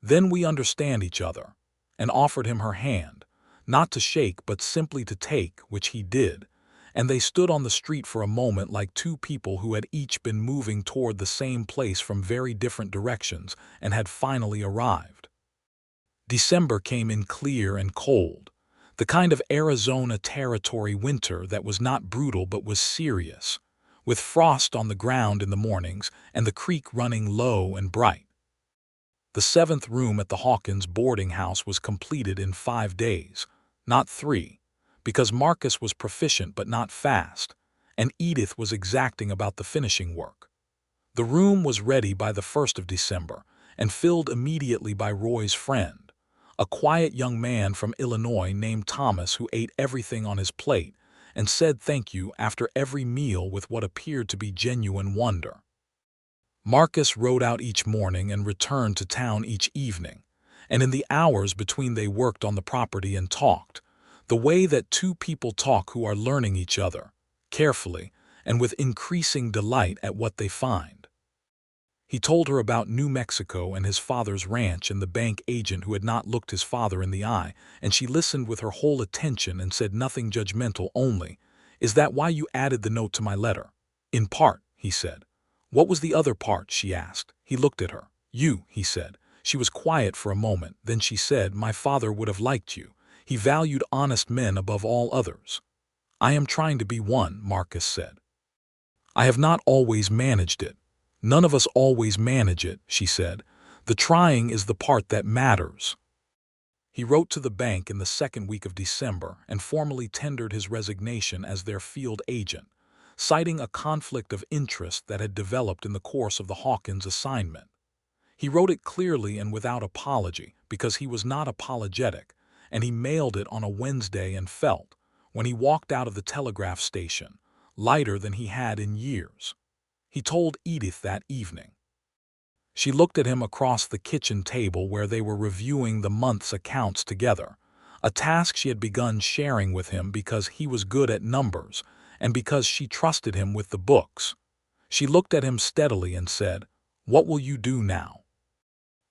"Then we understand each other," and offered him her hand, not to shake but simply to take, which he did, and they stood on the street for a moment like two people who had each been moving toward the same place from very different directions and had finally arrived. December came in clear and cold, the kind of Arizona Territory winter that was not brutal but was serious, with frost on the ground in the mornings and the creek running low and bright. The 7th room at the Hawkins boarding house was completed in 5 days, not 3, because Marcus was proficient but not fast, and Edith was exacting about the finishing work. The room was ready by the 1st of December and filled immediately by Roy's friend, a quiet young man from Illinois named Thomas who ate everything on his plate and said thank you after every meal with what appeared to be genuine wonder. Marcus rode out each morning and returned to town each evening, and in the hours between they worked on the property and talked, the way that two people talk who are learning each other, carefully and with increasing delight at what they find. He told her about New Mexico and his father's ranch and the bank agent who had not looked his father in the eye, and she listened with her whole attention and said nothing judgmental, only, "Is that why you added the note to my letter?" "In part," he said. "What was the other part?" she asked. He looked at her. "You," he said. She was quiet for a moment, then she said, "My father would have liked you. He valued honest men above all others." "I am trying to be one," Marcus said. "I have not always managed it." "None of us always manage it," she said. "The trying is the part that matters." He wrote to the bank in the 2nd week of December and formally tendered his resignation as their field agent, citing a conflict of interest that had developed in the course of the Hawkins assignment. He wrote it clearly and without apology because he was not apologetic, and he mailed it on a Wednesday and felt, when he walked out of the telegraph station, lighter than he had in years. He told Edith that evening. She looked at him across the kitchen table where they were reviewing the month's accounts together, a task she had begun sharing with him because he was good at numbers and because she trusted him with the books. She looked at him steadily and said, "What will you do now?"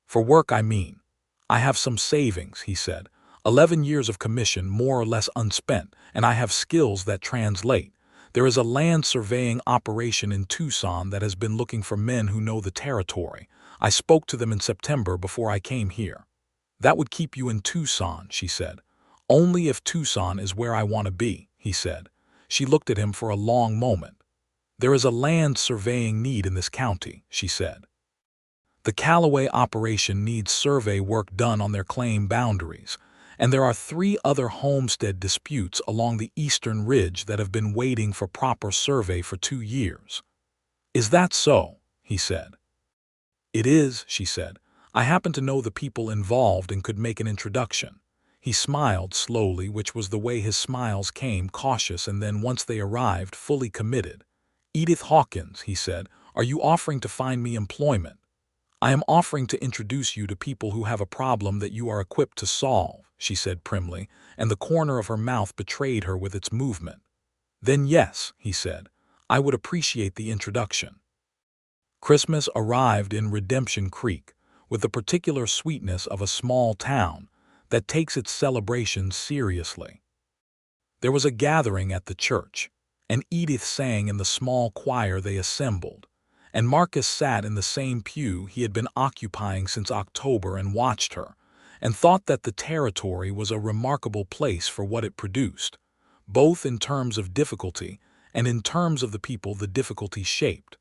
"For work, I mean." "I have some savings," he said. 11 years of commission more or less unspent, and I have skills that translate. There is a land surveying operation in Tucson that has been looking for men who know the territory. I spoke to them in September before I came here." "That would keep you in Tucson," she said. "Only if Tucson is where I want to be," he said. She looked at him for a long moment. "There is a land surveying need in this county," she said. "The Callaway operation needs survey work done on their claim boundaries, and there are 3 other homestead disputes along the eastern ridge that have been waiting for proper survey for 2 years. "Is that so?" he said. "It is," she said. "I happen to know the people involved and could make an introduction." He smiled slowly, which was the way his smiles came, cautious, and then once they arrived, fully committed. "Edith Hawkins," he said, "are you offering to find me employment?" "I am offering to introduce you to people who have a problem that you are equipped to solve," she said primly, and the corner of her mouth betrayed her with its movement. "Then yes," he said, "I would appreciate the introduction." Christmas arrived in Redemption Creek with the particular sweetness of a small town that takes its celebrations seriously. There was a gathering at the church, and Edith sang in the small choir they assembled, and Marcus sat in the same pew he had been occupying since October and watched her, and thought that the territory was a remarkable place for what it produced, both in terms of difficulty and in terms of the people the difficulty shaped.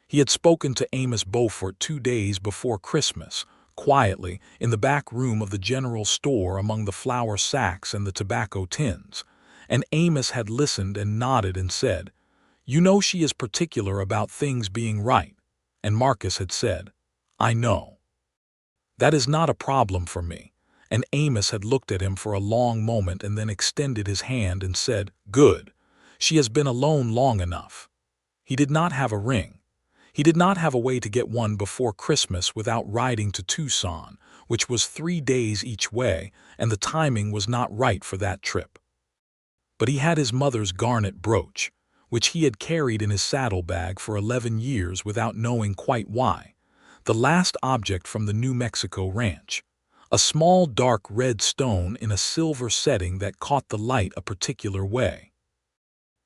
He had spoken to Amos Beaufort 2 days before Christmas, quietly, in the back room of the general store among the flour sacks and the tobacco tins, and Amos had listened and nodded and said, You know she is particular about things being right." And Marcus had said, "I know. That is not a problem for me." And Amos had looked at him for a long moment and then extended his hand and said, "Good. She has been alone long enough." He did not have a ring. He did not have a way to get one before Christmas without riding to Tucson, which was 3 days each way, and the timing was not right for that trip. But he had his mother's garnet brooch, which he had carried in his saddlebag for 11 years without knowing quite why, the last object from the New Mexico ranch, a small dark red stone in a silver setting that caught the light a particular way.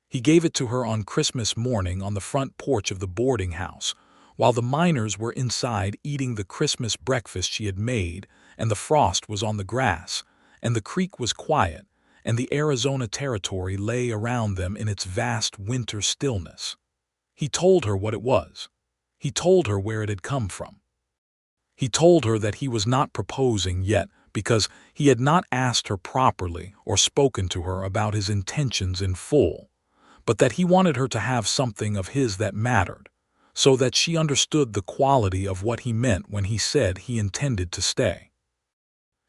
He gave it to her on Christmas morning on the front porch of the boarding house, while the miners were inside eating the Christmas breakfast she had made, and the frost was on the grass, and the creek was quiet, and the Arizona Territory lay around them in its vast winter stillness. He told her what it was. He told her where it had come from. He told her that he was not proposing yet because he had not asked her properly or spoken to her about his intentions in full, but that he wanted her to have something of his that mattered, so that she understood the quality of what he meant when he said he intended to stay.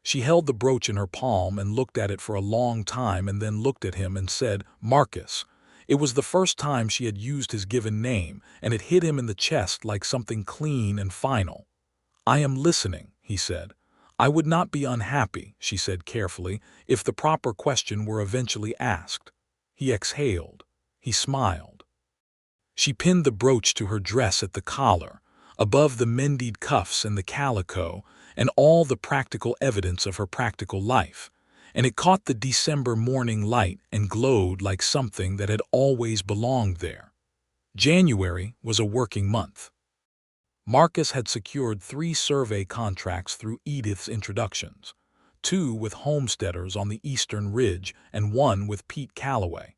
She held the brooch in her palm and looked at it for a long time and then looked at him and said, "Marcus." It was the first time she had used his given name, and it hit him in the chest like something clean and final. "I am listening," he said. "I would not be unhappy," she said carefully, "if the proper question were eventually asked." He exhaled. He smiled. She pinned the brooch to her dress at the collar, above the mended cuffs and the calico, and all the practical evidence of her practical life, and it caught the December morning light and glowed like something that had always belonged there. January was a working month. Marcus had secured 3 survey contracts through Edith's introductions, 2 with homesteaders on the Eastern Ridge and 1 with Pete Calloway,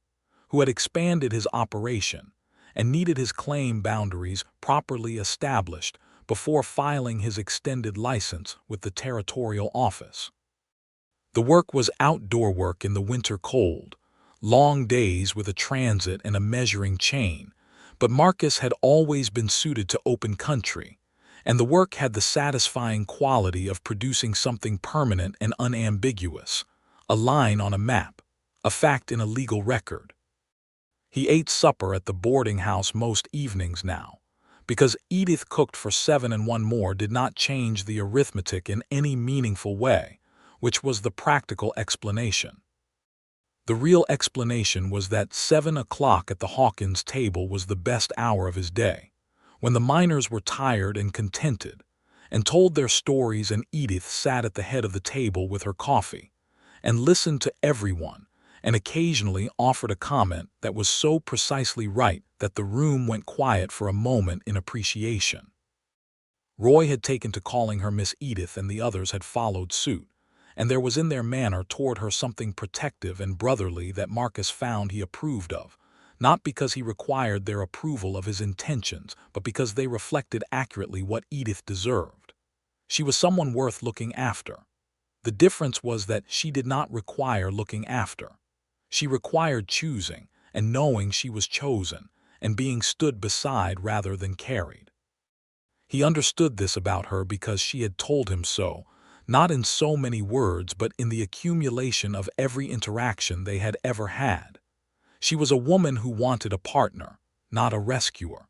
who had expanded his operation and needed his claim boundaries properly established before filing his extended license with the Territorial Office. The work was outdoor work in the winter cold, long days with a transit and a measuring chain, but Marcus had always been suited to open country, and the work had the satisfying quality of producing something permanent and unambiguous, a line on a map, a fact in a legal record. He ate supper at the boarding house most evenings now, because Edith cooked for 7 and 1 more did not change the arithmetic in any meaningful way, which was the practical explanation. The real explanation was that 7 o'clock at the Hawkins table was the best hour of his day, when the miners were tired and contented, and told their stories, and Edith sat at the head of the table with her coffee, and listened to everyone, and occasionally offered a comment that was so precisely right that the room went quiet for a moment in appreciation. Roy had taken to calling her Miss Edith, and the others had followed suit, and there was in their manner toward her something protective and brotherly that Marcus found he approved of, not because he required their approval of his intentions, but because they reflected accurately what Edith deserved. She was someone worth looking after. The difference was that she did not require looking after. She required choosing, and knowing she was chosen, and being stood beside rather than carried. He understood this about her because she had told him so, not in so many words but in the accumulation of every interaction they had ever had. She was a woman who wanted a partner, not a rescuer.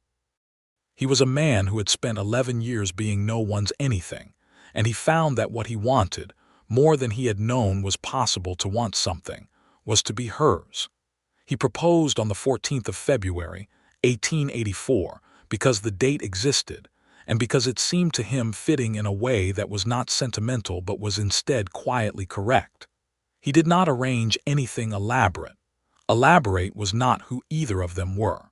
He was a man who had spent 11 years being no one's anything, and he found that what he wanted, more than he had known was possible to want something, was to be hers. He proposed on the 14th of February, 1884, because the date existed, and because it seemed to him fitting in a way that was not sentimental but was instead quietly correct. He did not arrange anything elaborate. Elaborate was not who either of them were.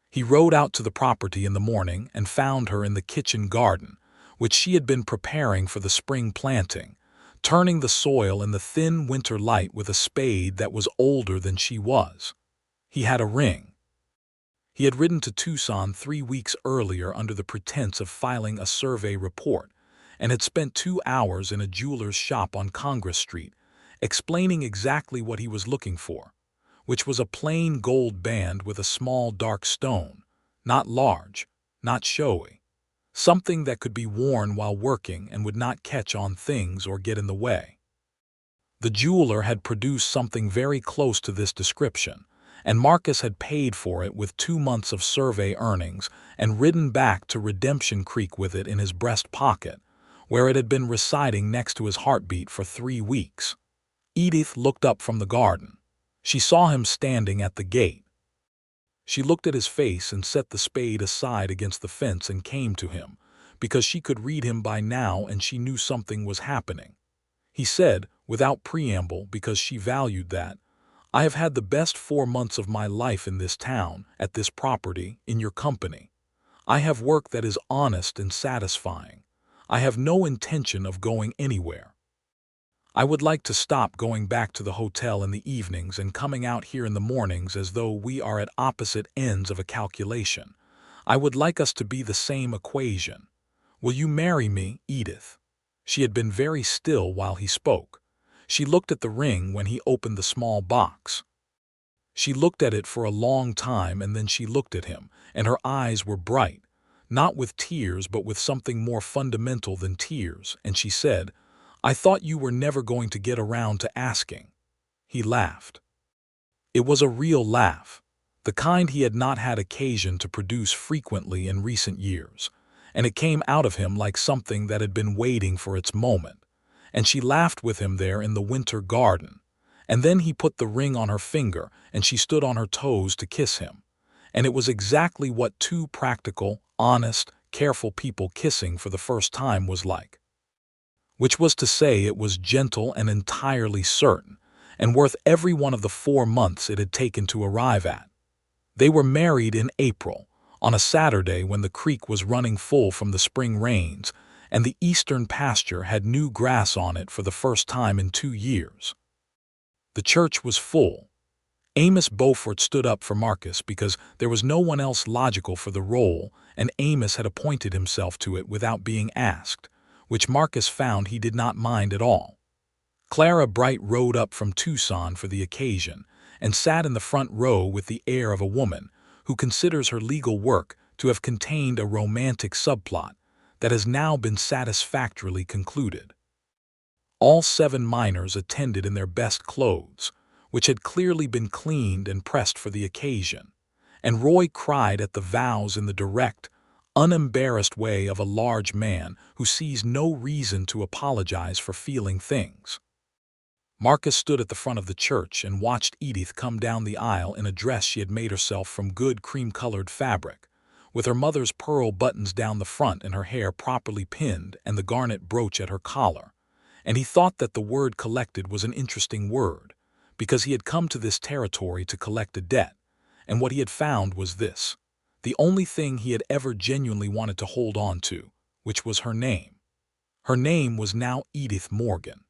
He rode out to the property in the morning and found her in the kitchen garden, which she had been preparing for the spring planting, turning the soil in the thin winter light with a spade that was older than she was. He had a ring. He had ridden to Tucson 3 weeks earlier under the pretense of filing a survey report, and had spent 2 hours in a jeweler's shop on Congress Street, explaining exactly what he was looking for, which was a plain gold band with a small dark stone, not large, not showy, something that could be worn while working and would not catch on things or get in the way. The jeweler had produced something very close to this description, and Marcus had paid for it with 2 months of survey earnings and ridden back to Redemption Creek with it in his breast pocket, where it had been residing next to his heartbeat for 3 weeks. Edith looked up from the garden. She saw him standing at the gate. She looked at his face and set the spade aside against the fence and came to him, because she could read him by now and she knew something was happening. He said, without preamble, because she valued that, "I have had the best 4 months of my life in this town, at this property, in your company. I have work that is honest and satisfying. I have no intention of going anywhere. I would like to stop going back to the hotel in the evenings and coming out here in the mornings as though we are at opposite ends of a calculation. I would like us to be the same equation. Will you marry me, Edith?" She had been very still while he spoke. She looked at the ring when he opened the small box. She looked at it for a long time and then she looked at him, and her eyes were bright, not with tears but with something more fundamental than tears, and she said, "I thought you were never going to get around to asking." He laughed. It was a real laugh, the kind he had not had occasion to produce frequently in recent years, and it came out of him like something that had been waiting for its moment, and she laughed with him there in the winter garden. And then he put the ring on her finger and she stood on her toes to kiss him, and it was exactly what 2 practical, honest, careful people kissing for the first time was like. Which was to say, it was gentle and entirely certain, and worth every one of the 4 months it had taken to arrive at. They were married in April, on a Saturday when the creek was running full from the spring rains, and the eastern pasture had new grass on it for the first time in 2 years. The church was full. Amos Beaufort stood up for Marcus because there was no one else logical for the role, and Amos had appointed himself to it without being asked, which Marcus found he did not mind at all. Clara Bright rode up from Tucson for the occasion and sat in the front row with the air of a woman who considers her legal work to have contained a romantic subplot that has now been satisfactorily concluded. All 7 miners attended in their best clothes, which had clearly been cleaned and pressed for the occasion, and Roy cried at the vows in the direct, unembarrassed way of a large man who sees no reason to apologize for feeling things. Marcus stood at the front of the church and watched Edith come down the aisle in a dress she had made herself from good cream-colored fabric, with her mother's pearl buttons down the front and her hair properly pinned and the garnet brooch at her collar. And he thought that the word collected was an interesting word, because he had come to this territory to collect a debt, and what he had found was this, the only thing he had ever genuinely wanted to hold on to, which was her name. Her name was now Edith Morgan.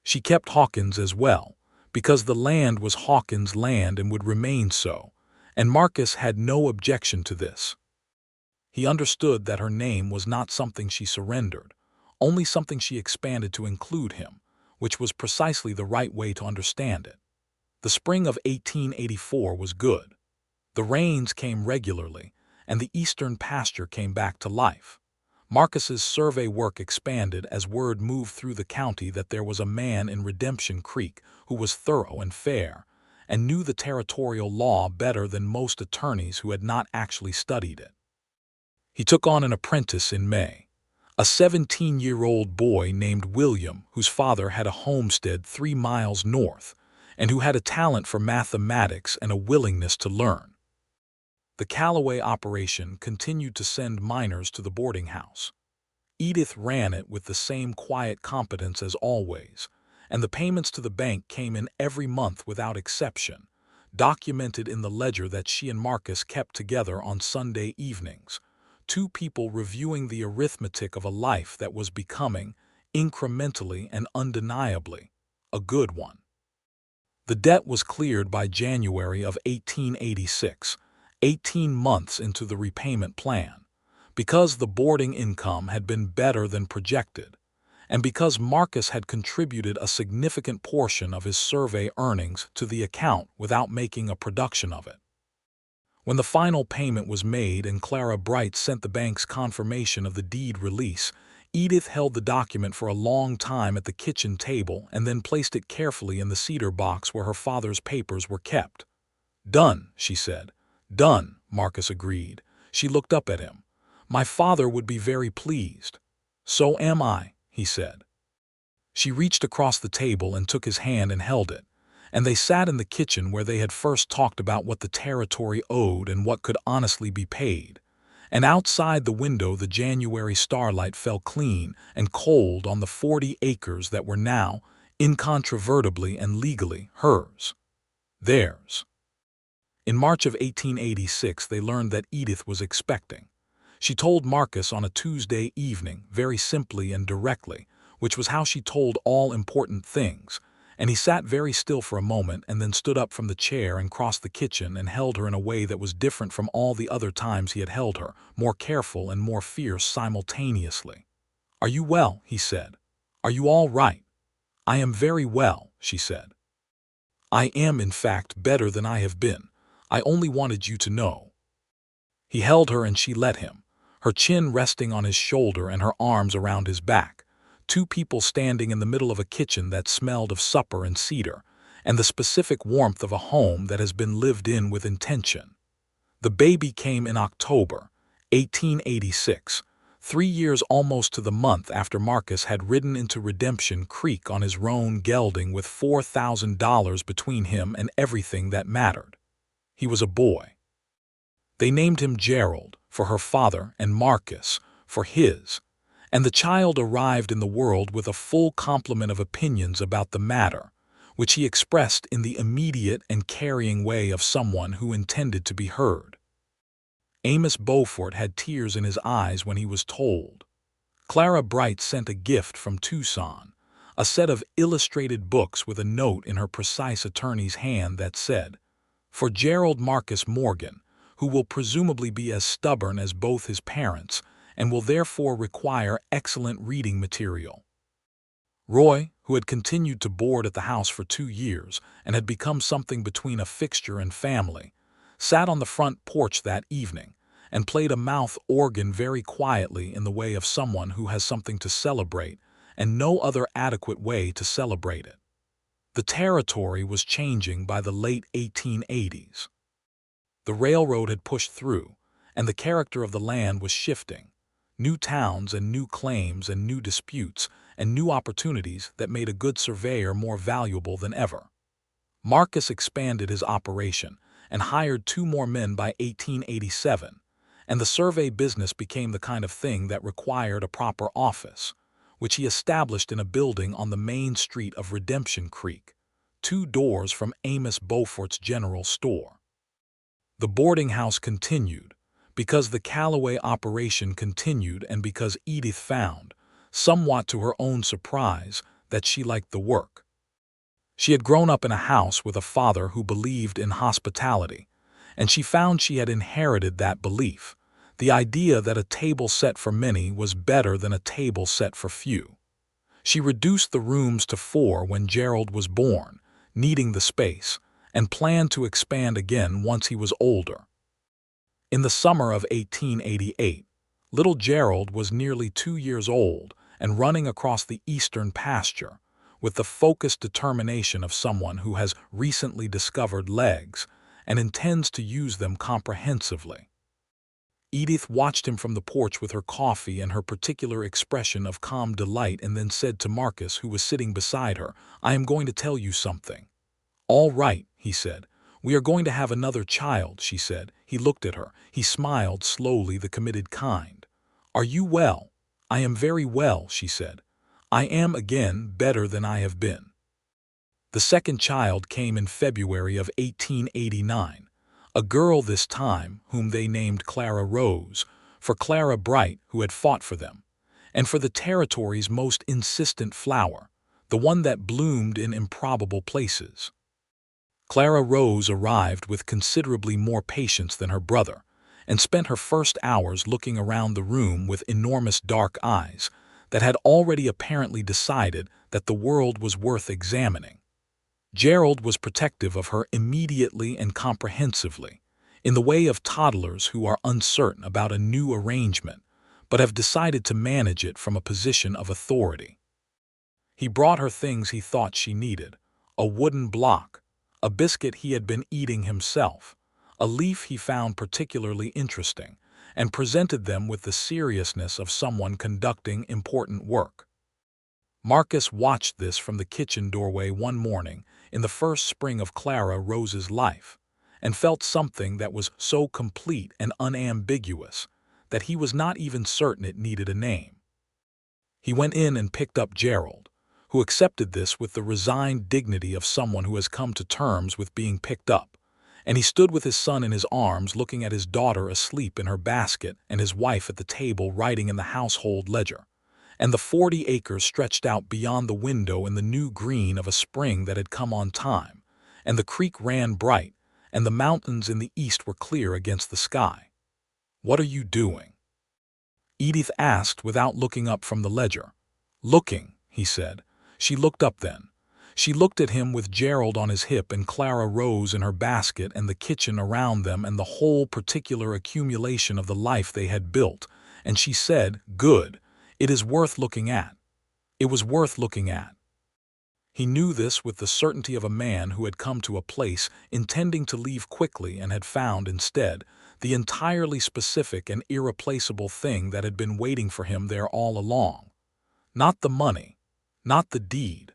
She kept Hawkins as well, because the land was Hawkins' land and would remain so, and Marcus had no objection to this. He understood that her name was not something she surrendered, only something she expanded to include him, which was precisely the right way to understand it. The spring of 1884 was good. The rains came regularly, and the eastern pasture came back to life. Marcus's survey work expanded as word moved through the county that there was a man in Redemption Creek who was thorough and fair, and knew the territorial law better than most attorneys who had not actually studied it. He took on an apprentice in May. A 17-year-old boy named William, whose father had a homestead 3 miles north, and who had a talent for mathematics and a willingness to learn. The Callaway operation continued to send miners to the boarding house. Edith ran it with the same quiet competence as always, and the payments to the bank came in every month without exception, documented in the ledger that she and Marcus kept together on Sunday evenings. 2 people reviewing the arithmetic of a life that was becoming, incrementally and undeniably, a good one. The debt was cleared by January of 1886, 18 months into the repayment plan, because the boarding income had been better than projected, and because Marcus had contributed a significant portion of his survey earnings to the account without making a production of it. When the final payment was made and Clara Bright sent the bank's confirmation of the deed release, Edith held the document for a long time at the kitchen table and then placed it carefully in the cedar box where her father's papers were kept. "Done," she said. "Done," Marcus agreed. She looked up at him. "My father would be very pleased." "So am I," he said. She reached across the table and took his hand and held it, and they sat in the kitchen where they had first talked about what the territory owed and what could honestly be paid. And outside the window the January starlight fell clean and cold on the 40 acres that were now, incontrovertibly and legally, hers. Theirs. In March of 1886 they learned that Edith was expecting. She told Marcus on a Tuesday evening, very simply and directly, which was how she told all important things, and he sat very still for a moment and then stood up from the chair and crossed the kitchen and held her in a way that was different from all the other times he had held her, more careful and more fierce simultaneously. "Are you well?" he said. "Are you all right?" "I am very well," she said. "I am, in fact, better than I have been. I only wanted you to know." He held her and she let him, her chin resting on his shoulder and her arms around his back. Two people standing in the middle of a kitchen that smelled of supper and cedar, and the specific warmth of a home that has been lived in with intention. The baby came in October, 1886, 3 years almost to the month after Marcus had ridden into Redemption Creek on his roan gelding with $4,000 between him and everything that mattered. He was a boy. They named him Gerald for her father and Marcus for his, and the child arrived in the world with a full complement of opinions about the matter, which he expressed in the immediate and carrying way of someone who intended to be heard. Amos Beaufort had tears in his eyes when he was told. Clara Bright sent a gift from Tucson, a set of illustrated books with a note in her precise attorney's hand that said, "For Gerald Marcus Morgan, who will presumably be as stubborn as both his parents, and will therefore require excellent reading material." Roy, who had continued to board at the house for 2 years and had become something between a fixture and family, sat on the front porch that evening and played a mouth organ very quietly in the way of someone who has something to celebrate and no other adequate way to celebrate it. The territory was changing by the late 1880s. The railroad had pushed through, and the character of the land was shifting. New towns and new claims and new disputes and new opportunities that made a good surveyor more valuable than ever. Marcus expanded his operation and hired 2 more men by 1887, and the survey business became the kind of thing that required a proper office, which he established in a building on the main street of Redemption Creek, 2 doors from Amos Beaufort's general store. The boarding house continued, because the Callaway operation continued and because Edith found, somewhat to her own surprise, that she liked the work. She had grown up in a house with a father who believed in hospitality, and she found she had inherited that belief, the idea that a table set for many was better than a table set for few. She reduced the rooms to 4 when Gerald was born, needing the space, and planned to expand again once he was older. In the summer of 1888, little Gerald was nearly 2 years old and running across the eastern pasture with the focused determination of someone who has recently discovered legs and intends to use them comprehensively. Edith watched him from the porch with her coffee and her particular expression of calm delight and then said to Marcus, who was sitting beside her, "I am going to tell you something." "All right," he said. "We are going to have another child," she said. He looked at her. He smiled slowly, the committed kind. "Are you well?" "I am very well," she said. "I am again better than I have been." The second child came in February of 1889, a girl this time whom they named Clara Rose, for Clara Bright, who had fought for them, and for the territory's most insistent flower, the one that bloomed in improbable places. Clara Rose arrived with considerably more patience than her brother, and spent her first hours looking around the room with enormous dark eyes that had already apparently decided that the world was worth examining. Gerald was protective of her immediately and comprehensively, in the way of toddlers who are uncertain about a new arrangement, but have decided to manage it from a position of authority. He brought her things he thought she needed: a wooden block, a biscuit he had been eating himself, a leaf he found particularly interesting, and presented them with the seriousness of someone conducting important work. Marcus watched this from the kitchen doorway one morning in the first spring of Clara Rose's life, and felt something that was so complete and unambiguous that he was not even certain it needed a name. He went in and picked up Gerald, who accepted this with the resigned dignity of someone who has come to terms with being picked up, and he stood with his son in his arms looking at his daughter asleep in her basket and his wife at the table writing in the household ledger, and the 40 acres stretched out beyond the window in the new green of a spring that had come on time, and the creek ran bright, and the mountains in the east were clear against the sky. "What are you doing?" Edith asked without looking up from the ledger. "Looking," he said. She looked up then. She looked at him with Gerald on his hip and Clara Rose in her basket and the kitchen around them and the whole particular accumulation of the life they had built, and she said, "Good. It is worth looking at." It was worth looking at. He knew this with the certainty of a man who had come to a place intending to leave quickly and had found, instead, the entirely specific and irreplaceable thing that had been waiting for him there all along. Not the money, not the deed,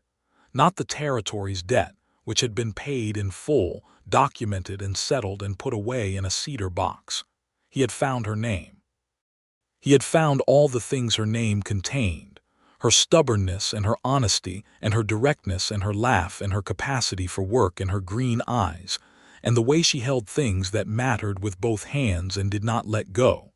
not the territory's debt, which had been paid in full, documented and settled and put away in a cedar box. He had found her name. He had found all the things her name contained: her stubbornness and her honesty and her directness and her laugh and her capacity for work and her green eyes, and the way she held things that mattered with both hands and did not let go.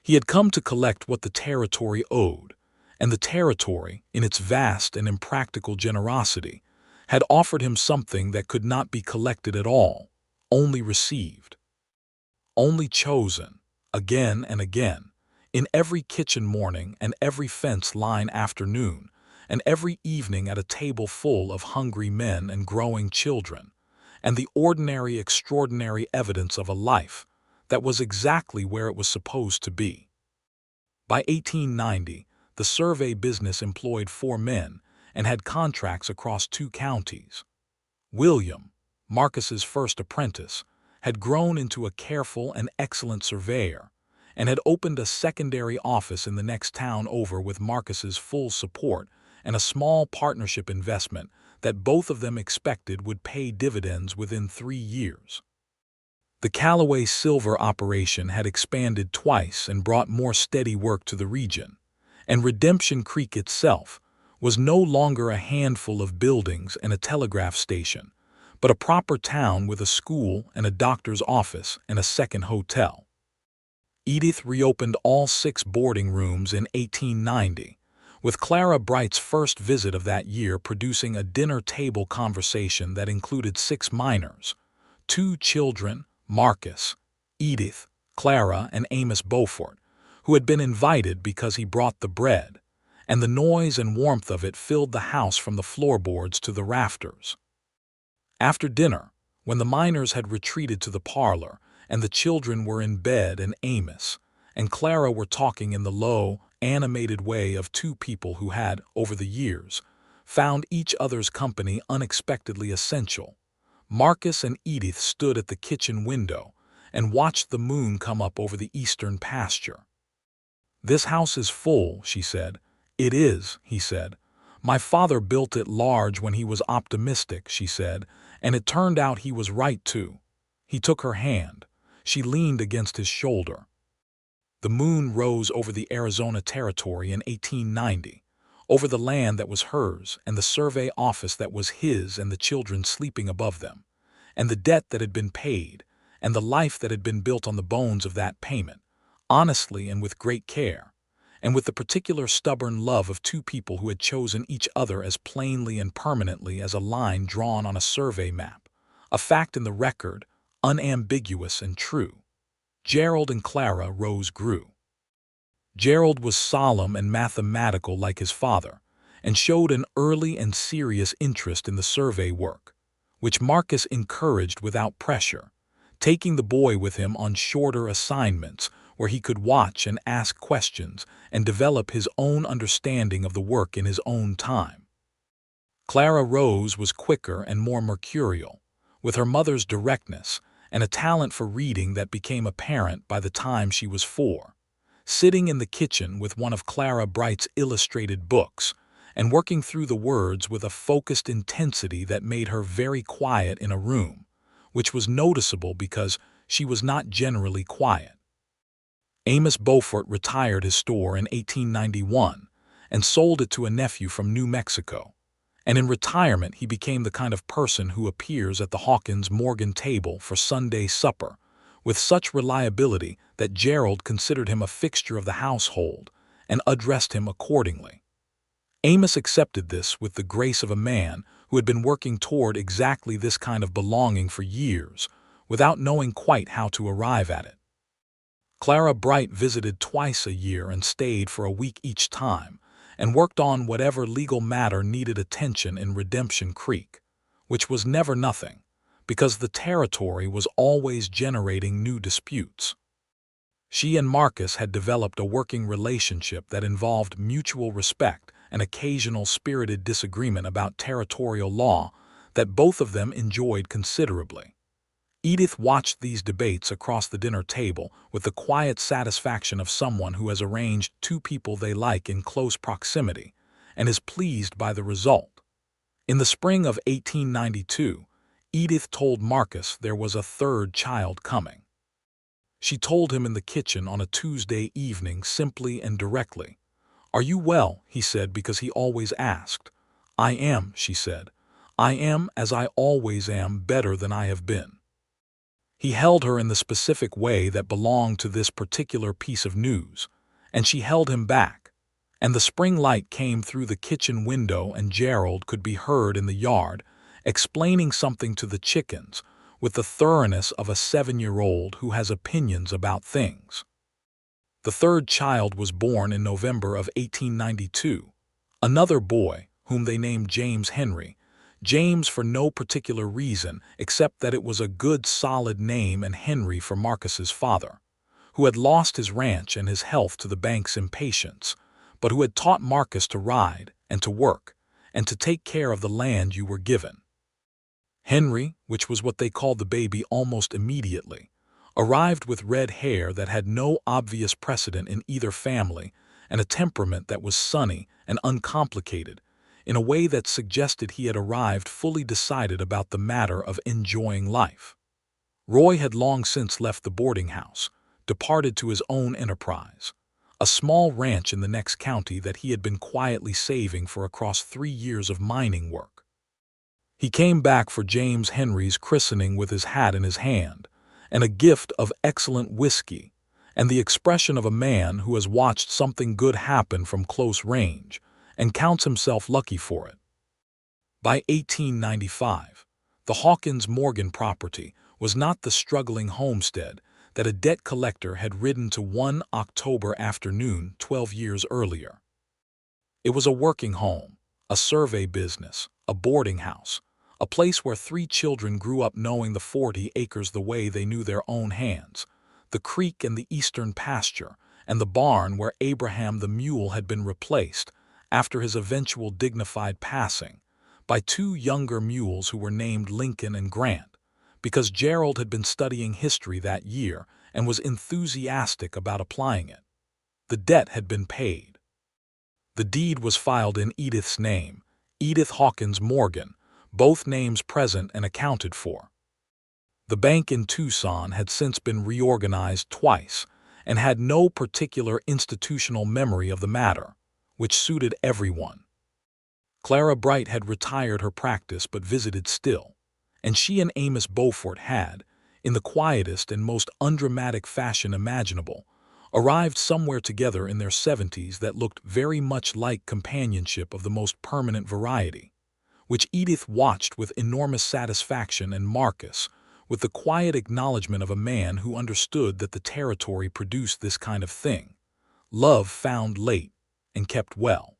He had come to collect what the territory owed, and the territory, in its vast and impractical generosity, had offered him something that could not be collected at all, only received, only chosen, again and again, in every kitchen morning and every fence line afternoon, and every evening at a table full of hungry men and growing children, and the ordinary extraordinary evidence of a life that was exactly where it was supposed to be. By 1890, the survey business employed 4 men and had contracts across 2 counties. William, Marcus's first apprentice, had grown into a careful and excellent surveyor, and had opened a secondary office in the next town over with Marcus's full support and a small partnership investment that both of them expected would pay dividends within 3 years. The Callaway silver operation had expanded twice and brought more steady work to the region, and Redemption Creek itself was no longer a handful of buildings and a telegraph station, but a proper town with a school and a doctor's office and a second hotel. Edith reopened all 6 boarding rooms in 1890, with Clara Bright's first visit of that year producing a dinner-table conversation that included 6 minors, 2 children, Marcus, Edith, Clara, and Amos Beaufort, who had been invited because he brought the bread, and the noise and warmth of it filled the house from the floorboards to the rafters. After dinner, when the minors had retreated to the parlor, and the children were in bed and Amos and Clara were talking in the low, animated way of 2 people who had, over the years, found each other's company unexpectedly essential, Marcus and Edith stood at the kitchen window and watched the moon come up over the eastern pasture. "This house is full," she said. "It is," he said. "My father built it large when he was optimistic," she said, "and it turned out he was right too." He took her hand. She leaned against his shoulder. The moon rose over the Arizona Territory in 1890, over the land that was hers and the survey office that was his and the children sleeping above them, and the debt that had been paid, and the life that had been built on the bones of that payment, honestly and with great care, and with the particular stubborn love of 2 people who had chosen each other as plainly and permanently as a line drawn on a survey map, a fact in the record, unambiguous and true. Gerald and Clara Rose grew. Gerald was solemn and mathematical like his father, and showed an early and serious interest in the survey work, which Marcus encouraged without pressure, taking the boy with him on shorter assignments where he could watch and ask questions and develop his own understanding of the work in his own time. Clara Rose was quicker and more mercurial, with her mother's directness and a talent for reading that became apparent by the time she was 4, sitting in the kitchen with one of Clara Bright's illustrated books and working through the words with a focused intensity that made her very quiet in a room, which was noticeable because she was not generally quiet. Amos Beaufort retired his store in 1891 and sold it to a nephew from New Mexico, and in retirement he became the kind of person who appears at the Hawkins Morgan table for Sunday supper, with such reliability that Gerald considered him a fixture of the household and addressed him accordingly. Amos accepted this with the grace of a man who had been working toward exactly this kind of belonging for years, without knowing quite how to arrive at it. Clara Bright visited twice a year and stayed for a week each time, and worked on whatever legal matter needed attention in Redemption Creek, which was never nothing, because the territory was always generating new disputes. She and Marcus had developed a working relationship that involved mutual respect and occasional spirited disagreement about territorial law that both of them enjoyed considerably. Edith watched these debates across the dinner table with the quiet satisfaction of someone who has arranged two people they like in close proximity and is pleased by the result. In the spring of 1892, Edith told Marcus there was a third child coming. She told him in the kitchen on a Tuesday evening simply and directly. "Are you well?" he said, because he always asked. "I am," she said. "I am, as I always am, better than I have been." He held her in the specific way that belonged to this particular piece of news, and she held him back, and the spring light came through the kitchen window and Gerald could be heard in the yard, explaining something to the chickens with the thoroughness of a 7-year-old who has opinions about things. The third child was born in November of 1892, another boy whom they named James Henry, James for no particular reason except that it was a good solid name, and Henry for Marcus's father, who had lost his ranch and his health to the bank's impatience, but who had taught Marcus to ride and to work and to take care of the land you were given. Henry, which was what they called the baby almost immediately, arrived with red hair that had no obvious precedent in either family and a temperament that was sunny and uncomplicated, in a way that suggested he had arrived fully decided about the matter of enjoying life. Roy had long since left the boarding house, departed to his own enterprise, a small ranch in the next county that he had been quietly saving for across 3 years of mining work. He came back for James Henry's christening with his hat in his hand, and a gift of excellent whiskey, and the expression of a man who has watched something good happen from close range, and counts himself lucky for it. By 1895, the Hawkins Morgan property was not the struggling homestead that a debt collector had ridden to one October afternoon 12 years earlier. It was a working home, a survey business, a boarding house, a place where 3 children grew up knowing the 40 acres the way they knew their own hands, the creek and the eastern pasture, and the barn where Abraham the mule had been replaced, after his eventual dignified passing, by 2 younger mules who were named Lincoln and Grant, because Gerald had been studying history that year and was enthusiastic about applying it. The debt had been paid. The deed was filed in Edith's name, Edith Hawkins Morgan, both names present and accounted for. The bank in Tucson had since been reorganized twice and had no particular institutional memory of the matter, which suited everyone. Clara Bright had retired her practice but visited still, and she and Amos Beaufort had, in the quietest and most undramatic fashion imaginable, arrived somewhere together in their 70s that looked very much like companionship of the most permanent variety, which Edith watched with enormous satisfaction, and Marcus with the quiet acknowledgement of a man who understood that the territory produced this kind of thing, Love found late and kept well.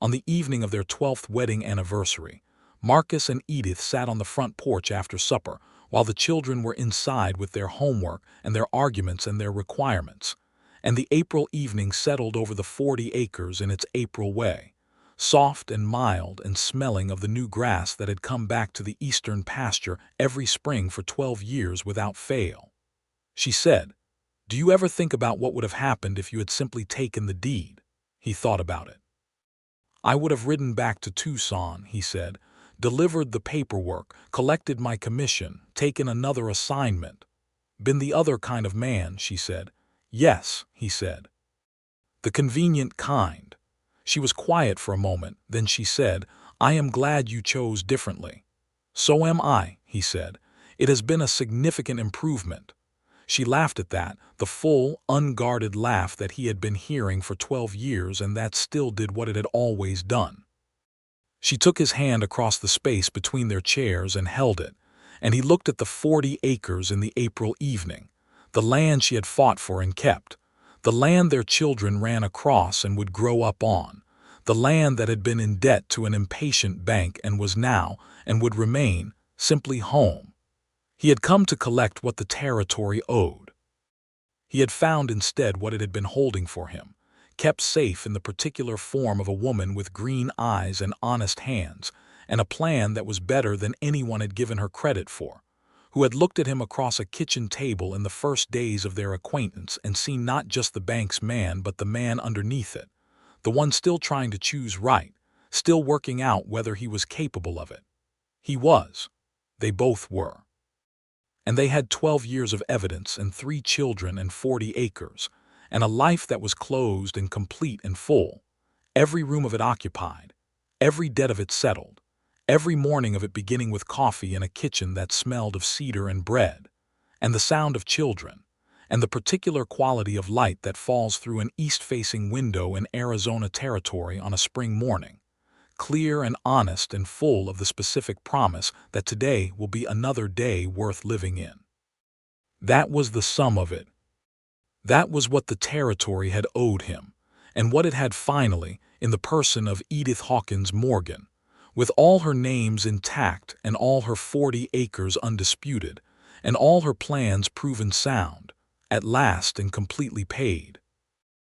On the evening of their 12th wedding anniversary, Marcus and Edith sat on the front porch after supper, while the children were inside with their homework and their arguments and their requirements. And the April evening settled over the 40 acres in its April way, soft and mild and smelling of the new grass that had come back to the eastern pasture every spring for 12 years without fail. She said, "Do you ever think about what would have happened if you had simply taken the deed?" He thought about it. "I would have ridden back to Tucson," he said, "delivered the paperwork, collected my commission, taken another assignment. Been the other kind of man," she said. "Yes," he said. "The convenient kind." She was quiet for a moment, then she said, "I am glad you chose differently." "So am I," he said. "It has been a significant improvement." She laughed at that, the full, unguarded laugh that he had been hearing for 12 years and that still did what it had always done. She took his hand across the space between their chairs and held it, and he looked at the 40 acres in the April evening, the land she had fought for and kept, the land their children ran across and would grow up on, the land that had been in debt to an impatient bank and was now, and would remain, simply home. He had come to collect what the territory owed. He had found instead what it had been holding for him, kept safe in the particular form of a woman with green eyes and honest hands, and a plan that was better than anyone had given her credit for, who had looked at him across a kitchen table in the first days of their acquaintance and seen not just the bank's man but the man underneath it, the one still trying to choose right, still working out whether he was capable of it. He was. They both were. And they had 12 years of evidence and 3 children and 40 acres, and a life that was closed and complete and full, every room of it occupied, every debt of it settled, every morning of it beginning with coffee in a kitchen that smelled of cedar and bread, and the sound of children, and the particular quality of light that falls through an east-facing window in Arizona Territory on a spring morning, clear and honest and full of the specific promise that today will be another day worth living in. That was the sum of it. That was what the territory had owed him, and what it had finally, in the person of Edith Hawkins Morgan, with all her names intact and all her 40 acres undisputed, and all her plans proven sound, at last and completely paid.